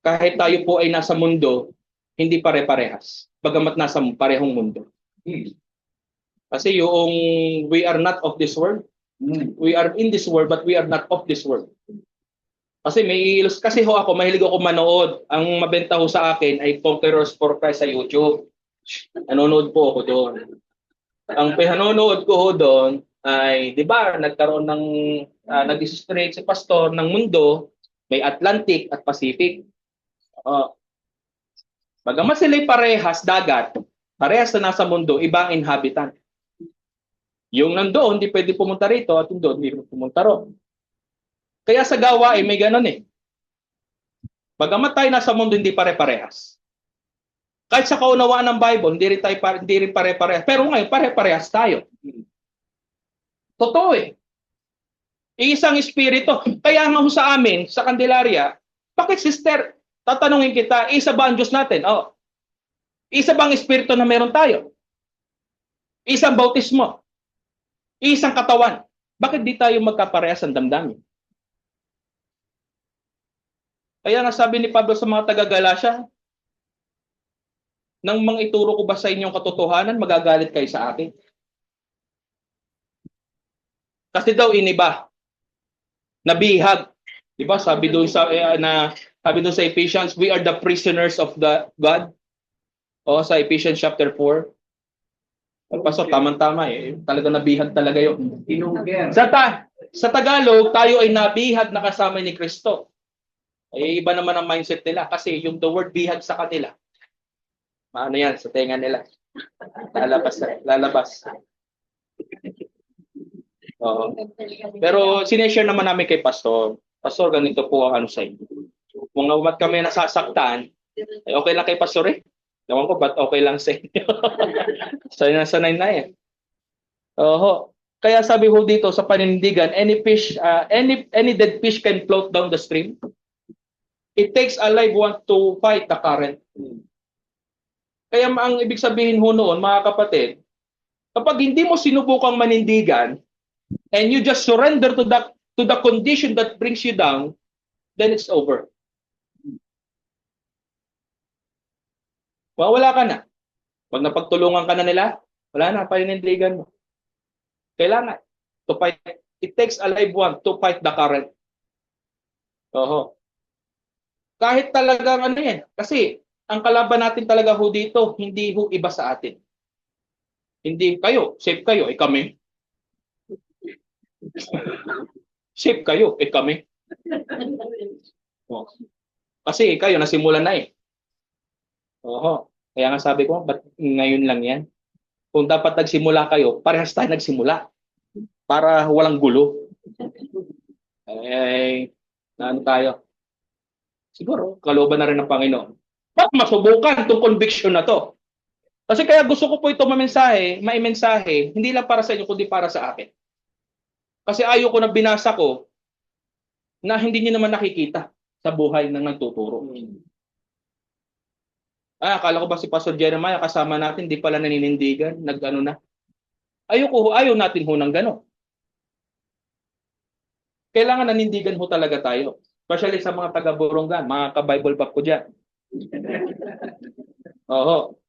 Kahit tayo po ay nasa mundo, hindi pare-parehas. Bagamat nasa parehong mundo. Kasi yung we are not of this world. We are in this world but we are not of this world. Kasi kasi ho ako, mahilig ako manood. Ang mabenta ho sa akin ay Conquerors for Christ sa YouTube. Nanonood po ako doon. Ang pinanonood ko ho doon ay, di ba, nagkaroon ng nag-distribute si pastor ng mundo, may Atlantic at Pacific. Bagamat sila'y parehas dagat, parehas na nasa mundo, ibang inhabitant. Yung nandoon, hindi pwede pumunta rito at yung doon, hindi pumunta ron. Kaya sa gawa ay may ganun eh. Bagamat tayo nasa mundo, hindi pare-parehas. Kahit sa kaunawaan ng Bible, hindi rin pare-parehas. Pero ngayon, pare-parehas tayo. Totoo eh. Iisang espiritu. Kaya nga sa amin, sa Candelaria, bakit sister, tatanungin kita, isa ba ang Diyos natin? Oh. Isa bang espiritu na meron tayo? Isang bautismo. Isang katawan. Bakit di tayo magkaparehas ang damdamin? Kaya nga sabi ni Pablo sa mga taga-Galasya, nang mga ituro ko ba sa inyong katotohanan, magagalit kayo sa akin? Kasi daw iniba, nabihag. Di ba? Sabi doon sa Ephesians, we are the prisoners of the God. O sa Ephesians chapter 4. Pastor, tamang-tama eh. Talaga nabihag talaga yun. Sa Tagalog, tayo ay nabihag na kasama ni Kristo. Ay iba naman ang mindset nila kasi yung the word bihag sa kanila. Ano yan, sa tenga nila. Lalabas. Oo. Pero sineshare naman namin kay Pastor. Pastor, ganito po ang ano sa inyo. Kung umat kami nasasaktan, ay okay lang kay Pastor eh. Ewan ko, ba't okay lang sa inyo? Sanay na eh. Oho. Kaya sabi ho dito sa panindigan, any dead fish can float down the stream. It takes a live one to fight the current. Kaya ang ibig sabihin ho noon, mga kapatid, kapag hindi mo sinubukang manindigan, and you just surrender to the condition that brings you down, then it's over. Wala ka na. Pag napagtulungan ka na nila, wala na, panindigan mo. Kailangan. To fight, it takes a live one to fight the current. Oho. Kahit talagang ano yan. Kasi, ang kalaban natin talaga ho dito, hindi ho iba sa atin. Hindi kayo, safe kayo, kami. Safe kayo, kami. Oh. Kasi kayo, nasimulan na eh. Oho. Kaya nga sabi ko, ba't ngayon lang yan? Kung dapat nagsimula kayo, parehas tayo nagsimula. Para walang gulo. Ano tayo? Siguro, kalooban na rin ng Panginoon. Ba't masubukan itong conviction na to? Kasi kaya gusto ko po ito maimensahe, hindi lang para sa inyo, kundi para sa akin. Kasi ayoko na binasa ko na hindi niyo naman nakikita sa buhay ng nagtuturo. Akala ko ba si Pastor Jeremiah kasama natin, di pala naninindigan, nag-ano na. Ayaw natin ho ng gano'n. Kailangan nanindigan ho talaga tayo. Especially sa mga taga-Borongan, mga ka-Bible bab ko dyan. Oho.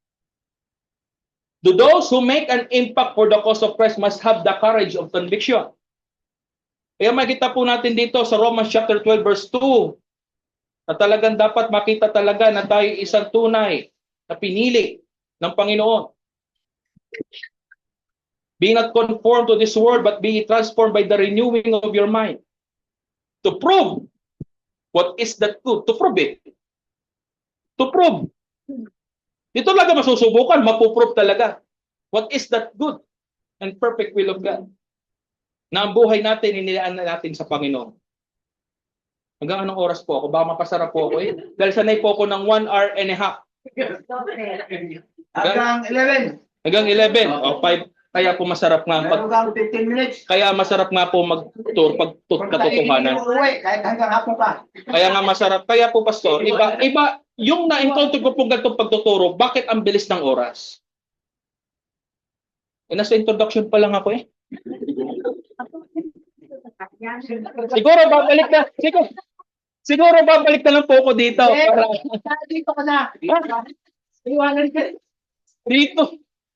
Those who make an impact for the cause of Christ must have the courage of conviction. Kaya makita po natin dito sa Romans chapter 12 verse 2 na talagang dapat makita talaga na tayo isang tunay na pinili ng Panginoon. Be not conformed to this world, but be transformed by the renewing of your mind. To prove what is that good. To prove it. To prove. Dito talaga masusubukan, mapuprove talaga. What is that good and perfect will of God? Na ang buhay natin, inilaan na natin sa Panginoon. Hanggang anong oras po ako? Baka mapasarap po ako eh. Dahil sanay po ako ng 1 hour and a half. Hanggang 11. Hanggang 11 o 5. Kaya po masarap nga. Hanggang 15 minutes. Kaya masarap nga po mag-tour pag katotohanan. Kahit hanggang hapon pa. Kaya nga masarap. Kaya po, Pastor, iba, yung na-encounter ko po ganitong pagtuturo, bakit ang bilis ng oras? Eh, nasa introduction pa lang ako eh. Siguro babalik na. Siguro babalik na lang po ako dito. Dito ka na. Iwanan ka.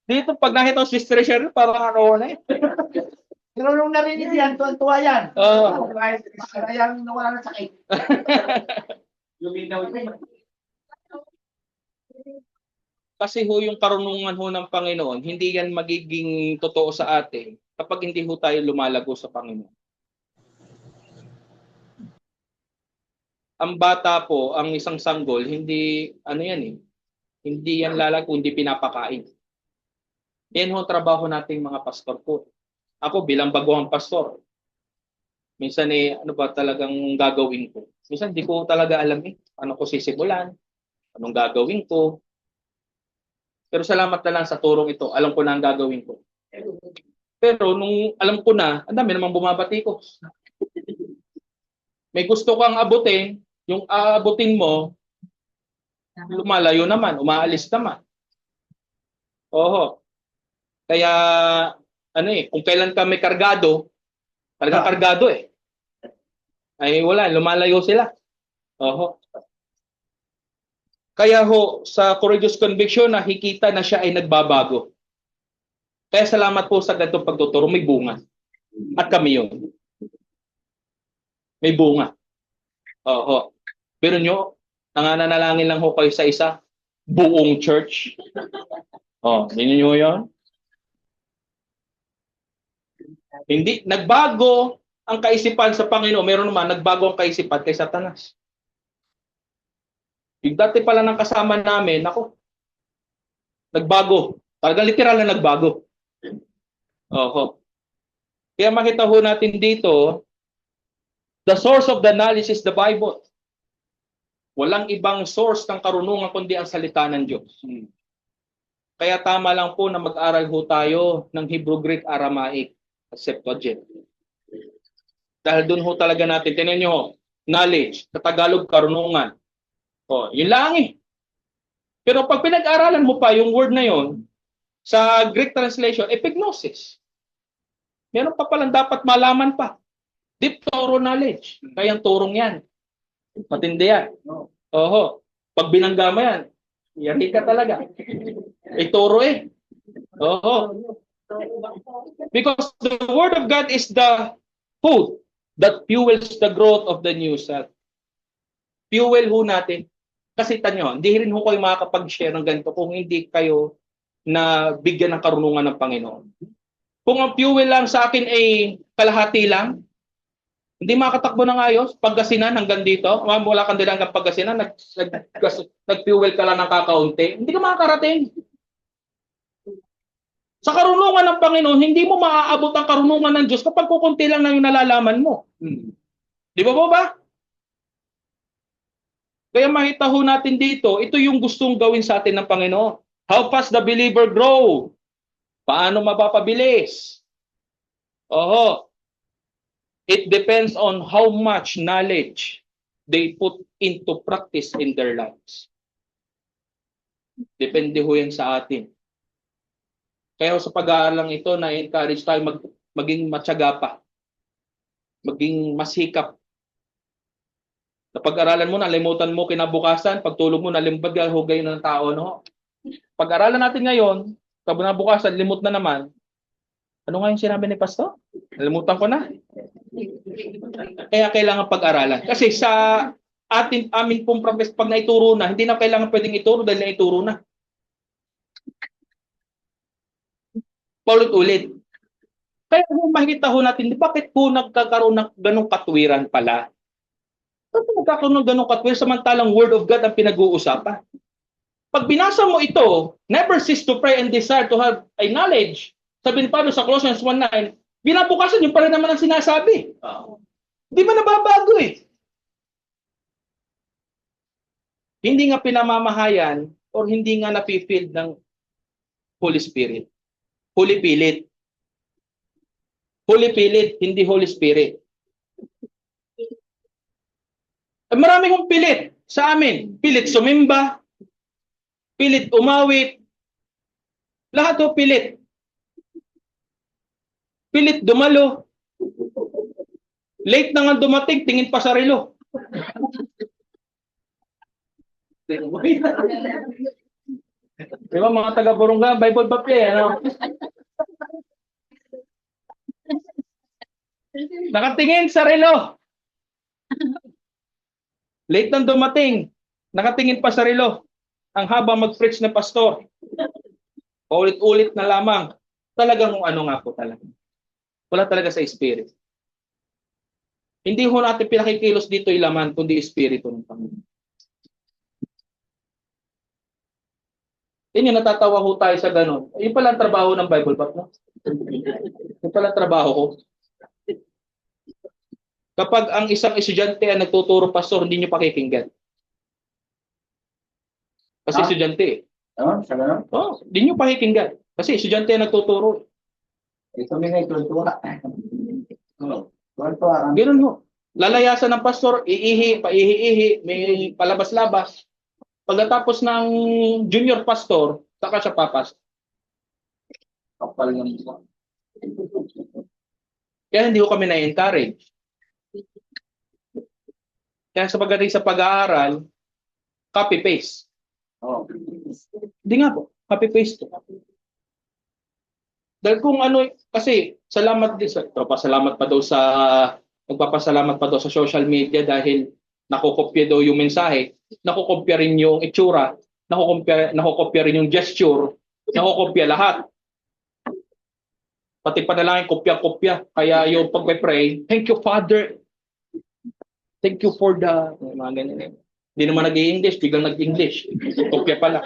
Dito pag nakita ko si Sister Cheryl, parang ano na eh. Pero nung narinig yan, tuwan-tuwa yan. Oo. Kaya nawala ng sakit. Luminaw ito. Kasi ho yung karunungan ho ng Panginoon, hindi yan magiging totoo sa atin kapag hindi ho tayo lumalago sa Panginoon. Ang bata po, ang isang sanggol, hindi, ano yan eh, hindi yan lalago, hindi pinapakain. Yan ho trabaho nating mga pastor po. Ako bilang baguhang pastor, minsan eh, ano ba talagang gagawin ko? Minsan di ko talaga alam eh, ano ko sisimulan, anong gagawin ko. Pero salamat na lang sa turong ito, alam ko na ang gagawin ko. Pero nung alam ko na, ang dami namang bumabati ko. May gusto kang abutin, yung aabutin mo, lumalayo naman, umaalis naman. Oho. Kaya, ano eh, kung kailan ka may kargado, talagang kargado eh. Ay wala, lumalayo sila. Oho. Kaya ho, sa courageous conviction, nakikita na siya ay nagbabago. Kaya salamat po sa ganitong pagtuturo, may bunga. At kami yun. May bunga. Oo. Pero nyo, nangananalangin lang ho kayo sa isa, buong church. Oh, yun nyo yun? Hindi, nagbago ang kaisipan sa Panginoon. Meron naman, nagbago ang kaisipan kay Satanas. Yung dati pala ng kasama namin, ako, nagbago. Talagang literal na nagbago. Oho. Kaya makita ho natin dito, the source of the knowledge is the Bible. Walang ibang source ng karunungan kundi ang salita ng Diyos. Kaya tama lang po na mag-aral ho tayo ng Hebrew, Greek, Aramaic, at Septuagint. Dahil doon ho talaga natin, tinan nyo ho, knowledge, sa Tagalog, karunungan. O, yun lang eh. Pero pag pinag-aralan mo pa yung word na yon sa Greek translation, epignosis. Meron pa palang dapat malaman pa. Deep thorough knowledge. Kaya ang turong yan. Matindi yan. Oho. Pag binangga mo yan, yari ka talaga. Ituro eh. Oho. Because the word of God is the food that fuels the growth of the new self. Fuel ho natin. Kasi tanyo, hindi rin ho kayo makakapag-share ng ganito kung hindi kayo na bigyan ng karunungan ng Panginoon. Kung ang fuel lang sa akin ay kalahati lang, hindi makatakbo ng ayos, Pangasinan hanggang dito, wala kang din hanggang Pangasinan, nag-fuel ka lang ng kakaunti, hindi ka makakarating. Sa karunungan ng Panginoon, hindi mo maaabot ang karunungan ng Diyos kapag kukunti lang na yung nalalaman mo. Di ba po ba? Kaya makita ho natin dito, ito yung gustong gawin sa atin ng Panginoon. How fast the believer grow? Paano mapapabilis? Oho. It depends on how much knowledge they put into practice in their lives. Depende ho yan sa atin. Kaya sa pag-aaral ito, na-encourage tayo maging matyaga pa. Maging masikap. Sa pag-aralan mo, nalimutan mo kinabukasan, pagtulog mo, nalimbag, hugay ng tao. No? Pag-aralan natin ngayon, Kabukasan, limot na naman. Ano nga yung sinabi ni Pastor? Nalimutan ko na. Kaya kailangan pag-aralan. Kasi sa amin pong profess, pag naituro na, hindi na kailangan pwedeng ituro dahil naituro na. Paulit-ulit. Kaya kung makikita ho natin, bakit po nagkakaroon ng ganong katwiran pala? Bakit nagkakaroon ng ganong katwiran samantalang Word of God ang pinag-uusapan? Pag binasa mo ito, never cease to pray and desire to have a knowledge. Sabi ni Pablo sa Colossians 1:9, binabukasan yung pa rin naman ang sinasabi. Hindi ba nababago eh? Hindi nga pinamamahayan or hindi nga napifield ng Holy Spirit. Holy pilit. Holy pilit, hindi Holy Spirit. Marami kong pilit sa amin. Pilit sumimba, pilit umawit, lahat o pilit. Pilit dumalo. Late na nga dumating, tingin pa sa relo. Di ba mga taga-Burunga, Bible Bapye, ano? Nakatingin sa relo. Late nang dumating, nakatingin pa sa relo. Ang haba mag-preach na pastor. Ulit-ulit na lamang. Talagang kung ano nga po talaga. Wala talaga sa Spirit. Hindi ho natin pinakikilos dito yung laman, kundi Espiritu ng Panginoon. Yun yung natatawa ho tayo sa ganun. Yung pala ang trabaho ng Bible Bap, no? Yung pala ang trabaho ko. Kapag ang isang estudyante ang nagtuturo pastor, hindi nyo pakikinggan. Kasi estudyante eh. Sa ganun? Oh, hindi nyo pakikinggan. Kasi estudyante ang nagtuturo. Ito may nagtutuwa. Tuwa. Ganun ho. Lalayasan ng pastor, iihi, paihi-ihi, may palabas-labas. Pagkatapos ng junior pastor, saka siya papas. Kapal ng ito. Kaya hindi ko kami na-encourage. Kaya sa pagdating sa pag-aaral, copy-paste. Oh. Hindi nga po, copy-paste. Dahil kung ano, kasi salamat din sa, nagpapasalamat pa daw sa social media dahil nakokopya daw yung mensahe, nakokopya rin yung itsura, nakokopya rin yung gesture, nakokopya lahat. Pati panalangin, kopya-kopya. Kaya yung pag-pray, thank you, Father. Thank you for the... Mga ganyan. Hindi naman nag-i-English, biglang nag-English. Kopya pala.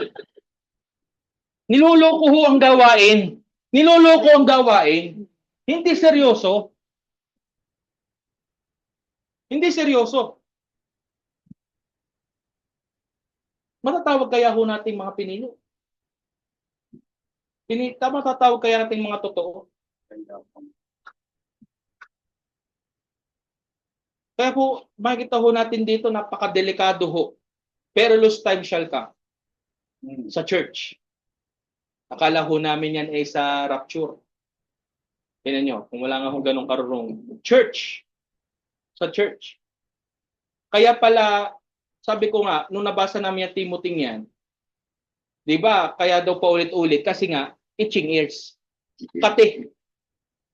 Niloloko ho ang gawain. Niloloko ang gawain. Hindi seryoso. Hindi seryoso. Matatawag kaya ho nating mga pinili? Matatawag kaya nating mga totoo? Kaya po, makikita ho natin dito, napakadelikado ho. Perilous time shall come sa church. Akala ho namin yan ay sa rapture. Tingnan nyo, kung wala nga ho ganong karurong. Church. Sa church. Kaya pala, sabi ko nga, nung nabasa namin yung Timothy yan, di ba, kaya daw paulit-ulit, kasi nga, itching ears. Kati.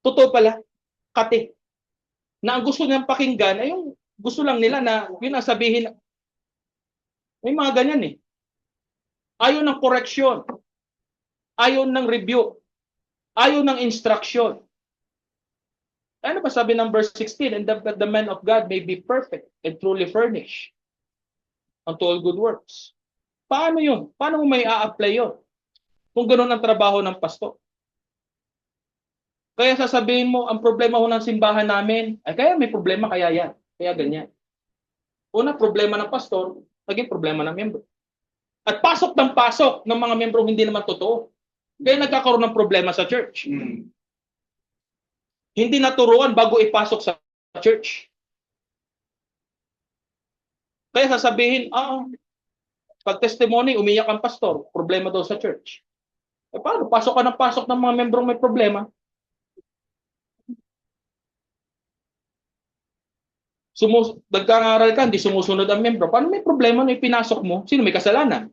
Totoo pala, kati. Na ang gusto nilang pakinggan ay yung gusto lang nila na yun ang sabihin. May mga ganyan eh. Ayaw ng correction. Ayaw ng review. Ayaw ng instruction. Ano ba sabi ng verse 16? And that the man of God may be perfect and truly furnished unto all good works. Paano yun? Paano mo may a-apply yun? Kung ganoon ang trabaho ng pastor. Kaya sasabihin mo, ang problema ho ng simbahan namin, ay kaya may problema, kaya yan. Kaya ganyan. Una, problema ng pastor, naging problema ng miyembro. At pasok ng pasok ng mga miyembro hindi naman totoo. Kaya nagkakaroon ng problema sa church. Hindi naturuan bago ipasok sa church. Kaya sasabihin, pag testimony, umiyak ang pastor, problema daw sa church. E paano? Pasok ka ng pasok ng mga miyembro may problema. Nagkangaral ka, hindi sumusunod ang membro. Paano may problema na ipinasok mo? Sino may kasalanan?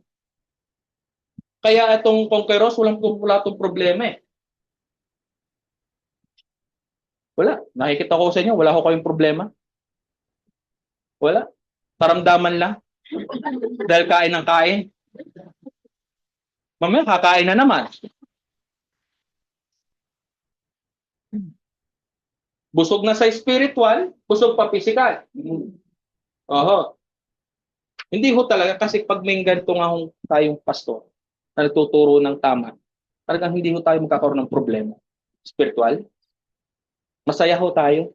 Kaya itong conquerors, wala itong problema eh. Wala. Nakikita ko sa inyo, wala ko kayong problema. Wala. Karamdaman lang. Dahil kain ng kain. Mamaya kakain na naman. Busog na sa spiritual, busog pa physical. Oho. Hindi ho talaga kasi pag may ganito nga hong tayong pastor na nagtuturo ng tama, talagang hindi ho tayo magkakaroon ng problema. Spiritual. Masaya ho tayo.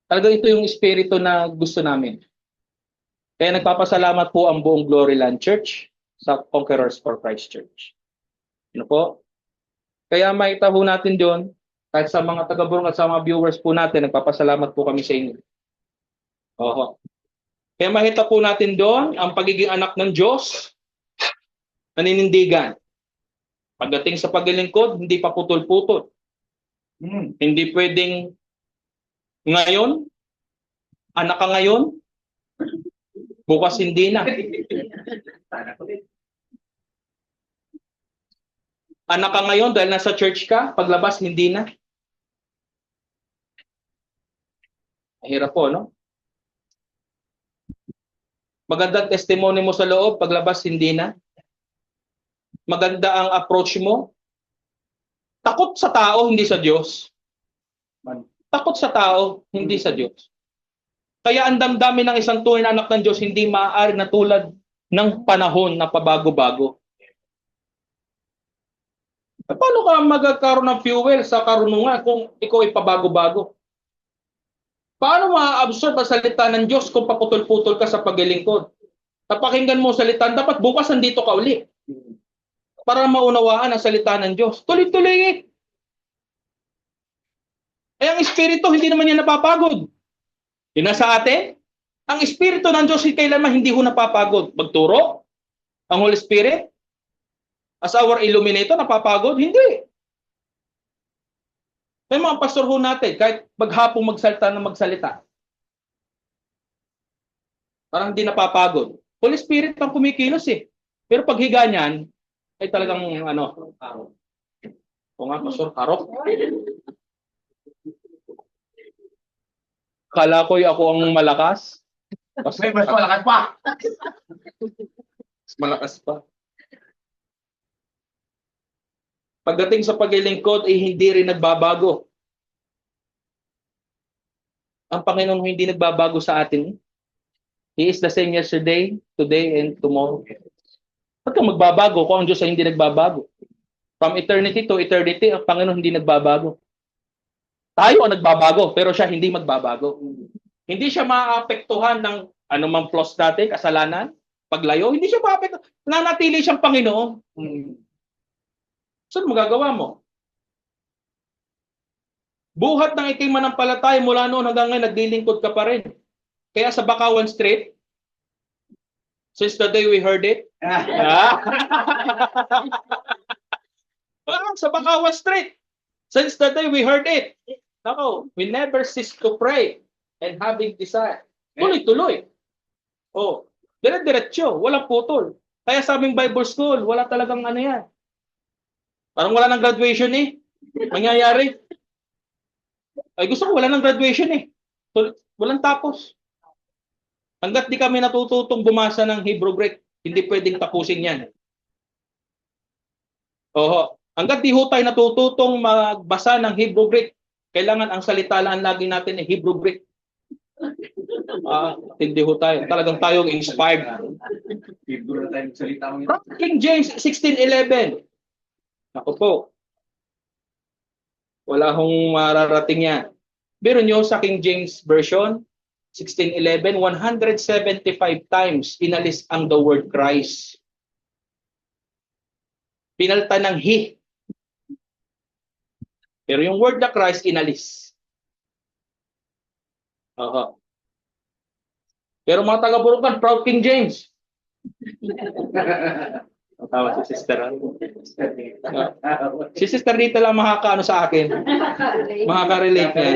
Talagang ito yung espiritu na gusto namin. Kaya nagpapasalamat po ang buong Gloryland Church sa Conquerors for Christ Church. Ano po? Kaya maitaho natin doon, kahit sa mga taga-burong at sa mga viewers po natin, nagpapasalamat po kami sa inyo. Oho. Kaya makita po natin doon ang pagiging anak ng Diyos, naninindigan. Pagdating sa paglilingkod, hindi pa putol-putol. Hindi pwedeng ngayon, anak ka ngayon, bukas hindi na. Anak ka ngayon dahil nasa church ka, paglabas hindi na. Mahirap po, no? Magandang testimony mo sa loob, paglabas hindi na. Maganda ang approach mo. Takot sa tao, hindi sa Diyos. Takot sa tao, hindi sa Diyos. Kaya ang damdamin ng isang tunay na anak ng Diyos hindi maaari na tulad ng panahon na pabago-bago. Paano ka magkakaroon ng fuel sa karunungan kung ikaw ay pabago-bago? Paano ma-absorb ang salita ng Diyos kung paputol-putol ka sa paglilingkod? Napakinggan mo ang salita, dapat bukas nandito ka uli. Para maunawaan ang salita ng Diyos. Tuloy-tuloy eh. Eh ang Espiritu, hindi naman yan napapagod. Yun na sa atin. Ang Espiritu ng Diyos, kailanman hindi ho napapagod. Magturo, ang Holy Spirit, as our illuminator, napapagod? Hindi. May mga pastor ho natin, kahit maghapong magsalita na magsalita. Parang hindi napapagod. Holy Spirit ang kumikilos eh. Pero pag higa niyan, ay talagang o nga, pastor, harok. Kala ko'y ako ang malakas. Mas malakas pa. Mas malakas pa. Pagdating sa paglilingkod ay hindi rin nagbabago. Ang Panginoon hindi nagbabago sa atin. He is the same yesterday, today, and tomorrow. Pagka magbabago, kung ang Diyos ay hindi nagbabago. From eternity to eternity, ang Panginoon hindi nagbabago. Tayo ang nagbabago, pero siya hindi magbabago. Hindi siya maapektuhan ng anumang flaws natin, kasalanan, paglayo. Hindi siya maapektuhan. Nanatili siyang Panginoon. Saan magagawa mo? Buhat ng iking manampalataya mula noon hanggang ngayon, naglilingkod ka pa rin. Kaya sa Bakawan Street, since the day we heard it, sa Bakawan Street, since the day we heard it, nako, we never cease to pray and having desire. Tuloy-tuloy. Oh, dire-diretso, walang putol. Kaya sa aming Bible School, wala talagang ano yan. Parang wala ng graduation eh. Mangyayari. Ay gusto ko wala ng graduation eh. Walang tapos. Hanggat di kami natututong bumasa ng Hebrew Greek, hindi pwedeng tapusin yan. Oho. Hanggat di ho tayo natututong magbasa ng Hebrew Greek, kailangan ang salita lang lagi natin ay Hebrew Greek. Hindi ho tayo. Talagang tayong inspired. Hebrew na tayo salita mo. King James 16:11. Ako po. Wala hong mararating yan. Pero nyo sa King James Version, 16:11, 175 times inalis ang the word Christ. Pinalta ng He. Pero yung word na Christ, inalis. Pero mga taga-Burukan, proud King James. Tawa si Sister. Si Sister Rita lang makakaano sa akin. Makaka-relate niya.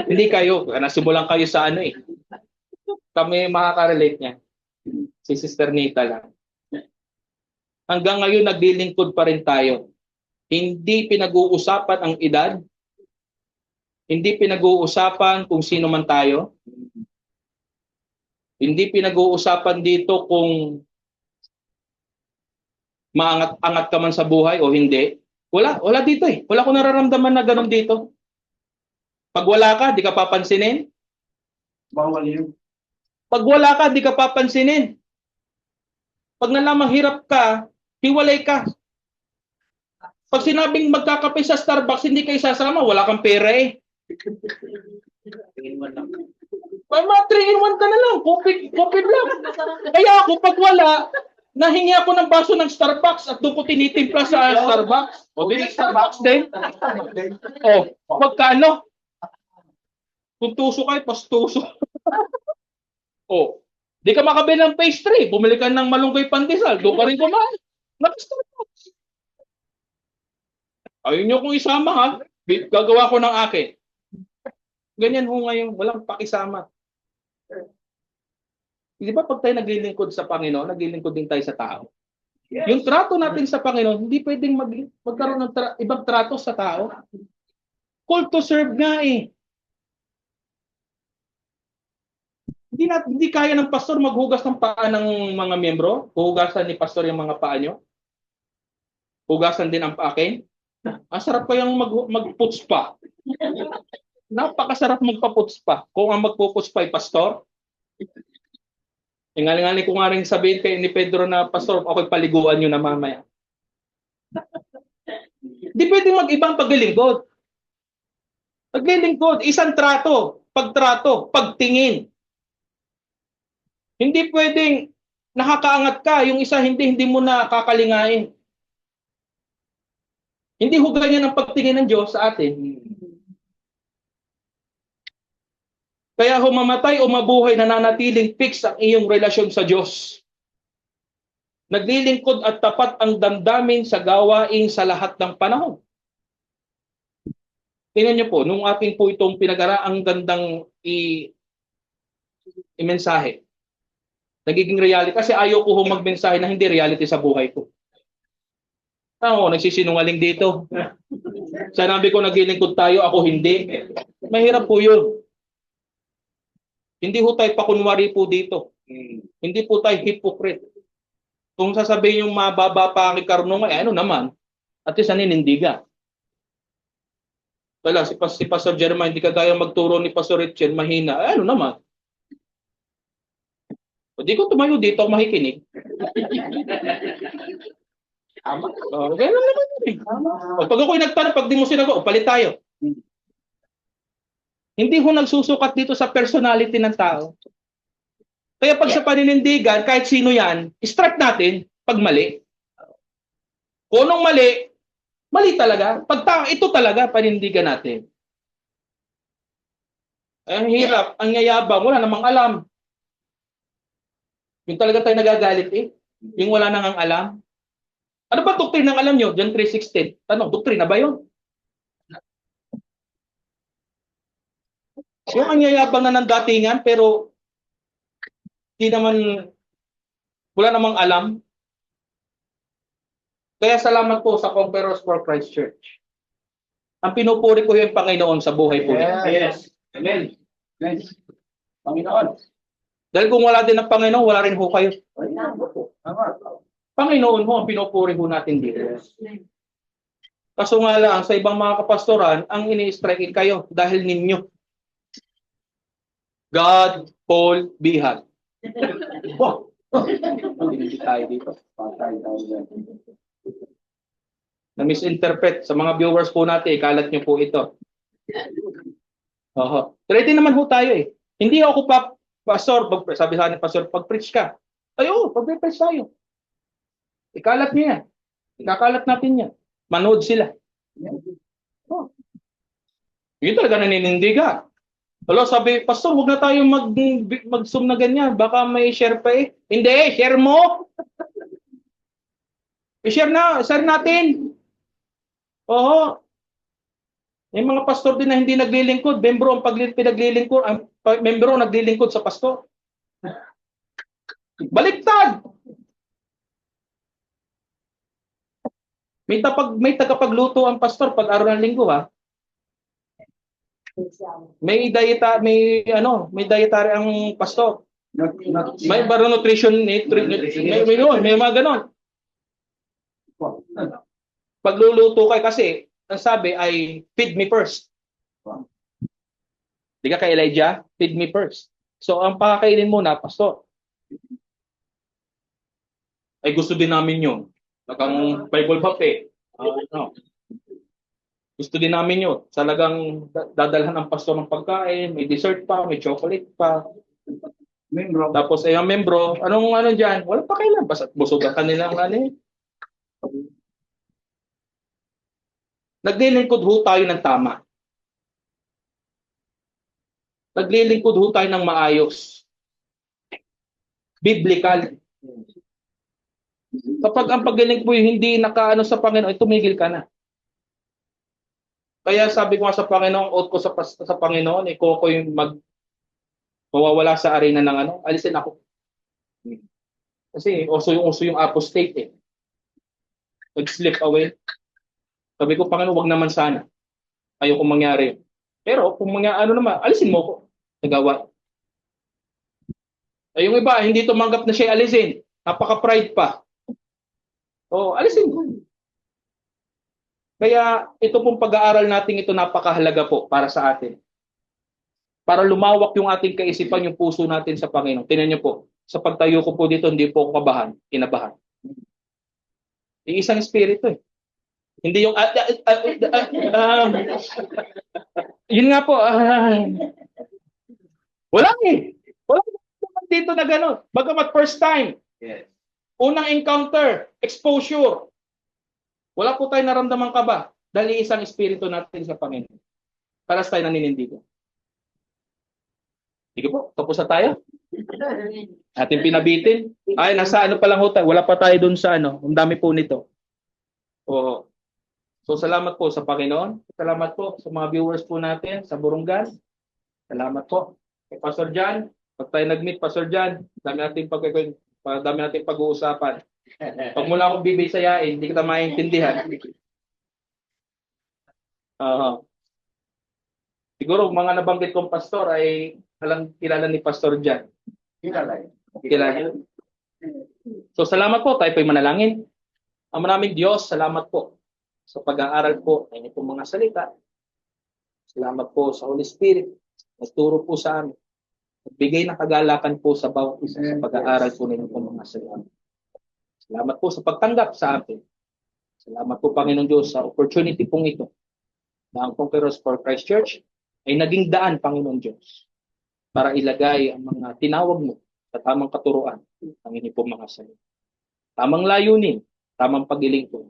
Hindi kayo. Nasimulan kayo sa ano eh. Kami makaka-relate niya. Si Sister Nita lang. hanggang ngayon naglilingkod pa rin tayo. Hindi pinag-uusapan ang edad, hindi pinag-uusapan kung sino man tayo, hindi pinag-uusapan dito kung maangat-angat ka man sa buhay o hindi. Wala dito eh. Wala ko nararamdaman na ganun dito. Pag wala ka, di ka papansinin. Bawal yun. Pag wala ka, di ka papansinin. Pag nalamang hirap ka, hiwalay ka. Pag sinabing magkakape sa Starbucks, hindi ka isasama, wala kang pera eh. Mga 3-in-1 ka na lang, kopi lang. Kaya ako, pag wala, nahingi ako ng baso ng Starbucks at doon ko tinitimpla sa Starbucks. O, di Starbucks din. O, magkano? Kung tuso kayo, pastuso. O, di ka makabili ng pastry, bumili ka ng malunggay pandesal, doon ka rin kumain. Nag-Starbucks. Ayun nyo kung isama ha, gagawa ko ng akin. Ganyan ho ngayon, walang pakisama. Di ba pag tayo naglilingkod sa Panginoon, naglilingkod din tayo sa tao? Yes. Yung trato natin sa Panginoon, hindi pwedeng magkaroon ng ibang trato sa tao. Call to serve nga eh. Hindi kaya ng pastor maghugas ng paa ng mga miyembro. Hugasan ni pastor yung mga paa nyo. Hugasan din ang akin. Ang sarap pa yung magputs pa. Napakasarap magpaputs pa. Kung ang magpuputs pa ay pastor. Ingali-ngali ko nga rin sabihin kay ni Pedro na pastor, ako'y paliguan nyo na mamaya. Di pwede mag-ibang paglilingkod. Paglilingkod, isang trato, pagtrato, pagtingin. Hindi pwedeng nakakaangat ka, yung isa hindi mo na kakalingain. Hindi ho ganyan ang pagtingin ng Diyos sa atin. Kaya humamatay o mabuhay, nananatiling fix ang iyong relasyon sa Diyos. Naglilingkod at tapat ang damdamin sa gawain sa lahat ng panahon. Tingnan niyo po, nung ating po itong pinag-araang gandang i-mensahe. Nagiging reality. Kasi ayaw ko magmensahe na hindi reality sa buhay ko. Nagsisinungaling dito. Sanabi ko naglilingkod tayo, ako hindi. Mahirap po yun. Hindi po tayo pakunwari po dito. Hindi po tayo hypocrite. Kung sasabihin yung mababa pa ang karunungan, ano naman? At least naninindigan. Wala, si Pastor Jeremiah, hindi ka kaya magturo ni Pastor Richard, mahina. Ano naman? Hindi ko tumayo dito, ako makikinig. Kaya lang naman yun. Pag ako'y nagtanong, pag di mo sinagot, palit tayo. Hindi ho nagsusukat dito sa personality ng tao. Kaya pag sa paninindigan, kahit sino yan, strike natin pag mali. Kung anong mali, mali talaga. Ito talaga paninindigan natin. Ang hirap, ang yayabang, wala namang alam. Yung talaga tayo nagagalit eh. Yung wala nang alam. Ano ba doktrina ng alam nyo? John 3:16. Tanong, doktrina ba yun? Yung ang yayabang na ng datingan, pero wala namang alam. Kaya salamat po sa Conquerors for Christ Church. Ang pinupuri ko yung Panginoon sa buhay po niya. Yes. Amen. Yes. Panginoon. Dahil kung wala din ang Panginoon, wala rin ho kayo. Panginoon ho ang pinupuri ho natin dito. Kaso nga lang, sa ibang mga kapastoran, ang ini-strike kayo dahil ninyo. God, Paul, Bihag. Hindi tayo dito. Na-misinterpret sa mga viewers po natin, ikalat nyo po ito. Ready naman ho tayo eh. Hindi ako pastor, sabi sa akin, pastor, pag-preach ka. Ayo, pag-preach tayo. Ikalat nyo yan. Ikakalat natin yan. Manood sila. Yun talaga naninindigan. Hello, sabi, pastor, huwag na tayo mag-zoom na ganyan. Baka may share pa eh. Hindi, share mo. I-share natin. Oo. May mga pastor din na hindi naglilingkod. Membro ang pinaglilingkod. Ang membro naglilingkod sa pastor. Baliktad. May tagapagluto ang pastor pag araw ng linggo, ha. May dietary ang pastor. May para nutrition, may mga ganon. Pagluluto kayo kasi, ang sabi ay, feed me first. Di ka kay Elijah? Feed me first. So, ang pakakainin muna, pastor. Ay, gusto din namin yun. Nakang Bible Hub eh. No. Gusto din namin yun. Talagang dadalhan ng pastor ng pagkain, may dessert pa, may chocolate pa. Membro. Tapos ay ang membro, anong dyan? Wala pa kailan. Basta busog ang kanilang ano eh. Naglilingkod ho tayo ng tama. Naglilingkod ho tayo ng maayos. Biblical. Kapag ang paglilingkod mo hindi nakaano sa Panginoon, tumigil ka na. Kaya sabi ko nga sa Panginoon, oath ko sa Panginoon, ko yung mawawala sa arena ng ano, alisin ako. Kasi uso yung apostate eh. Nag-slip away. Sabi ko, Panginoon, wag naman sana. Ayoko mangyari. Pero kung ano naman, alisin mo ko. Nagawa. Ay, yung iba, hindi tumanggap na siya alisin. Napaka-pride pa. Alisin ko. Kaya ito pong pag-aaral natin ito napakahalaga po para sa atin. Para lumawak yung ating kaisipan, yung puso natin sa Panginoon. Tingnan niyo po, sa pagtayo ko po dito, hindi po ako kinabahan. Isang espiritu eh. Hindi yung yun nga po. Wala eh. Wala dito na gano'n. Bagamat first time. Yes. Unang encounter, exposure. Wala po tayo naramdaman ka ba? Dahil isang espiritu natin sa Panginoon. Paras tayo naninindigan. Sige po, tapos na tayo. Ating pinabitin. Ay, nasa ano pa lang ho tayo. Wala pa tayo dun sa ano. Ang dami po nito. Oo. So, salamat po sa Panginoon. Salamat po sa mga viewers po natin sa Burungan. Salamat po. Kay Pastor John. Pag tayo nag-meet, Pastor John, dami natin pag-uusapan. Pag mula akong bibisayain, hindi kita maintindihan. Siguro, mga nabanggit kong pastor ay kilala ni Pastor John. Kilala. So, salamat po. Tayo po'y manalangin. Ang maraming Diyos, salamat po sa pag-aaral po ng itong mga salita. Salamat po sa Holy Spirit. Nagturo po sa amin. Nagbigay ng kagalakan po sa bawat isa sa pag-aaral po ng itong mga salita. Salamat po sa pagtanggap sa atin. Salamat po, Panginoon Diyos, sa opportunity pong ito na ang Conquerors for Christ Church ay naging daan, Panginoon Diyos, para ilagay ang mga tinawag mo sa tamang katuruan ng inyong pong mga salita. Tamang layunin, tamang pag-ilingkod.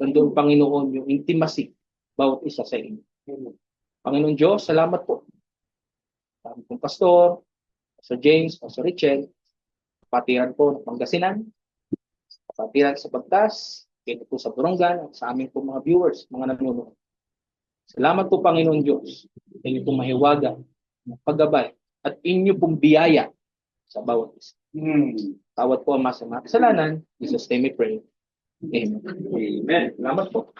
Nandun, Panginoon, yung intimacy bawat isa sa inyo. Panginoon Diyos, salamat po. Salamat pong Pastor, Pastor James, Pastor Richel, kapatiran po ng Pangasinan, kapatiran sa Bagtas, dito po sa Burungan, at sa aming po mga viewers, mga nanonood. Salamat po, Panginoon Diyos, sa inyo pong mahiwaga, paggabay, at inyo pong biyaya sa bawat isa. Tawad po ang masama kasalanan. Jesus name we pray. Amen. Amen. Salamat po.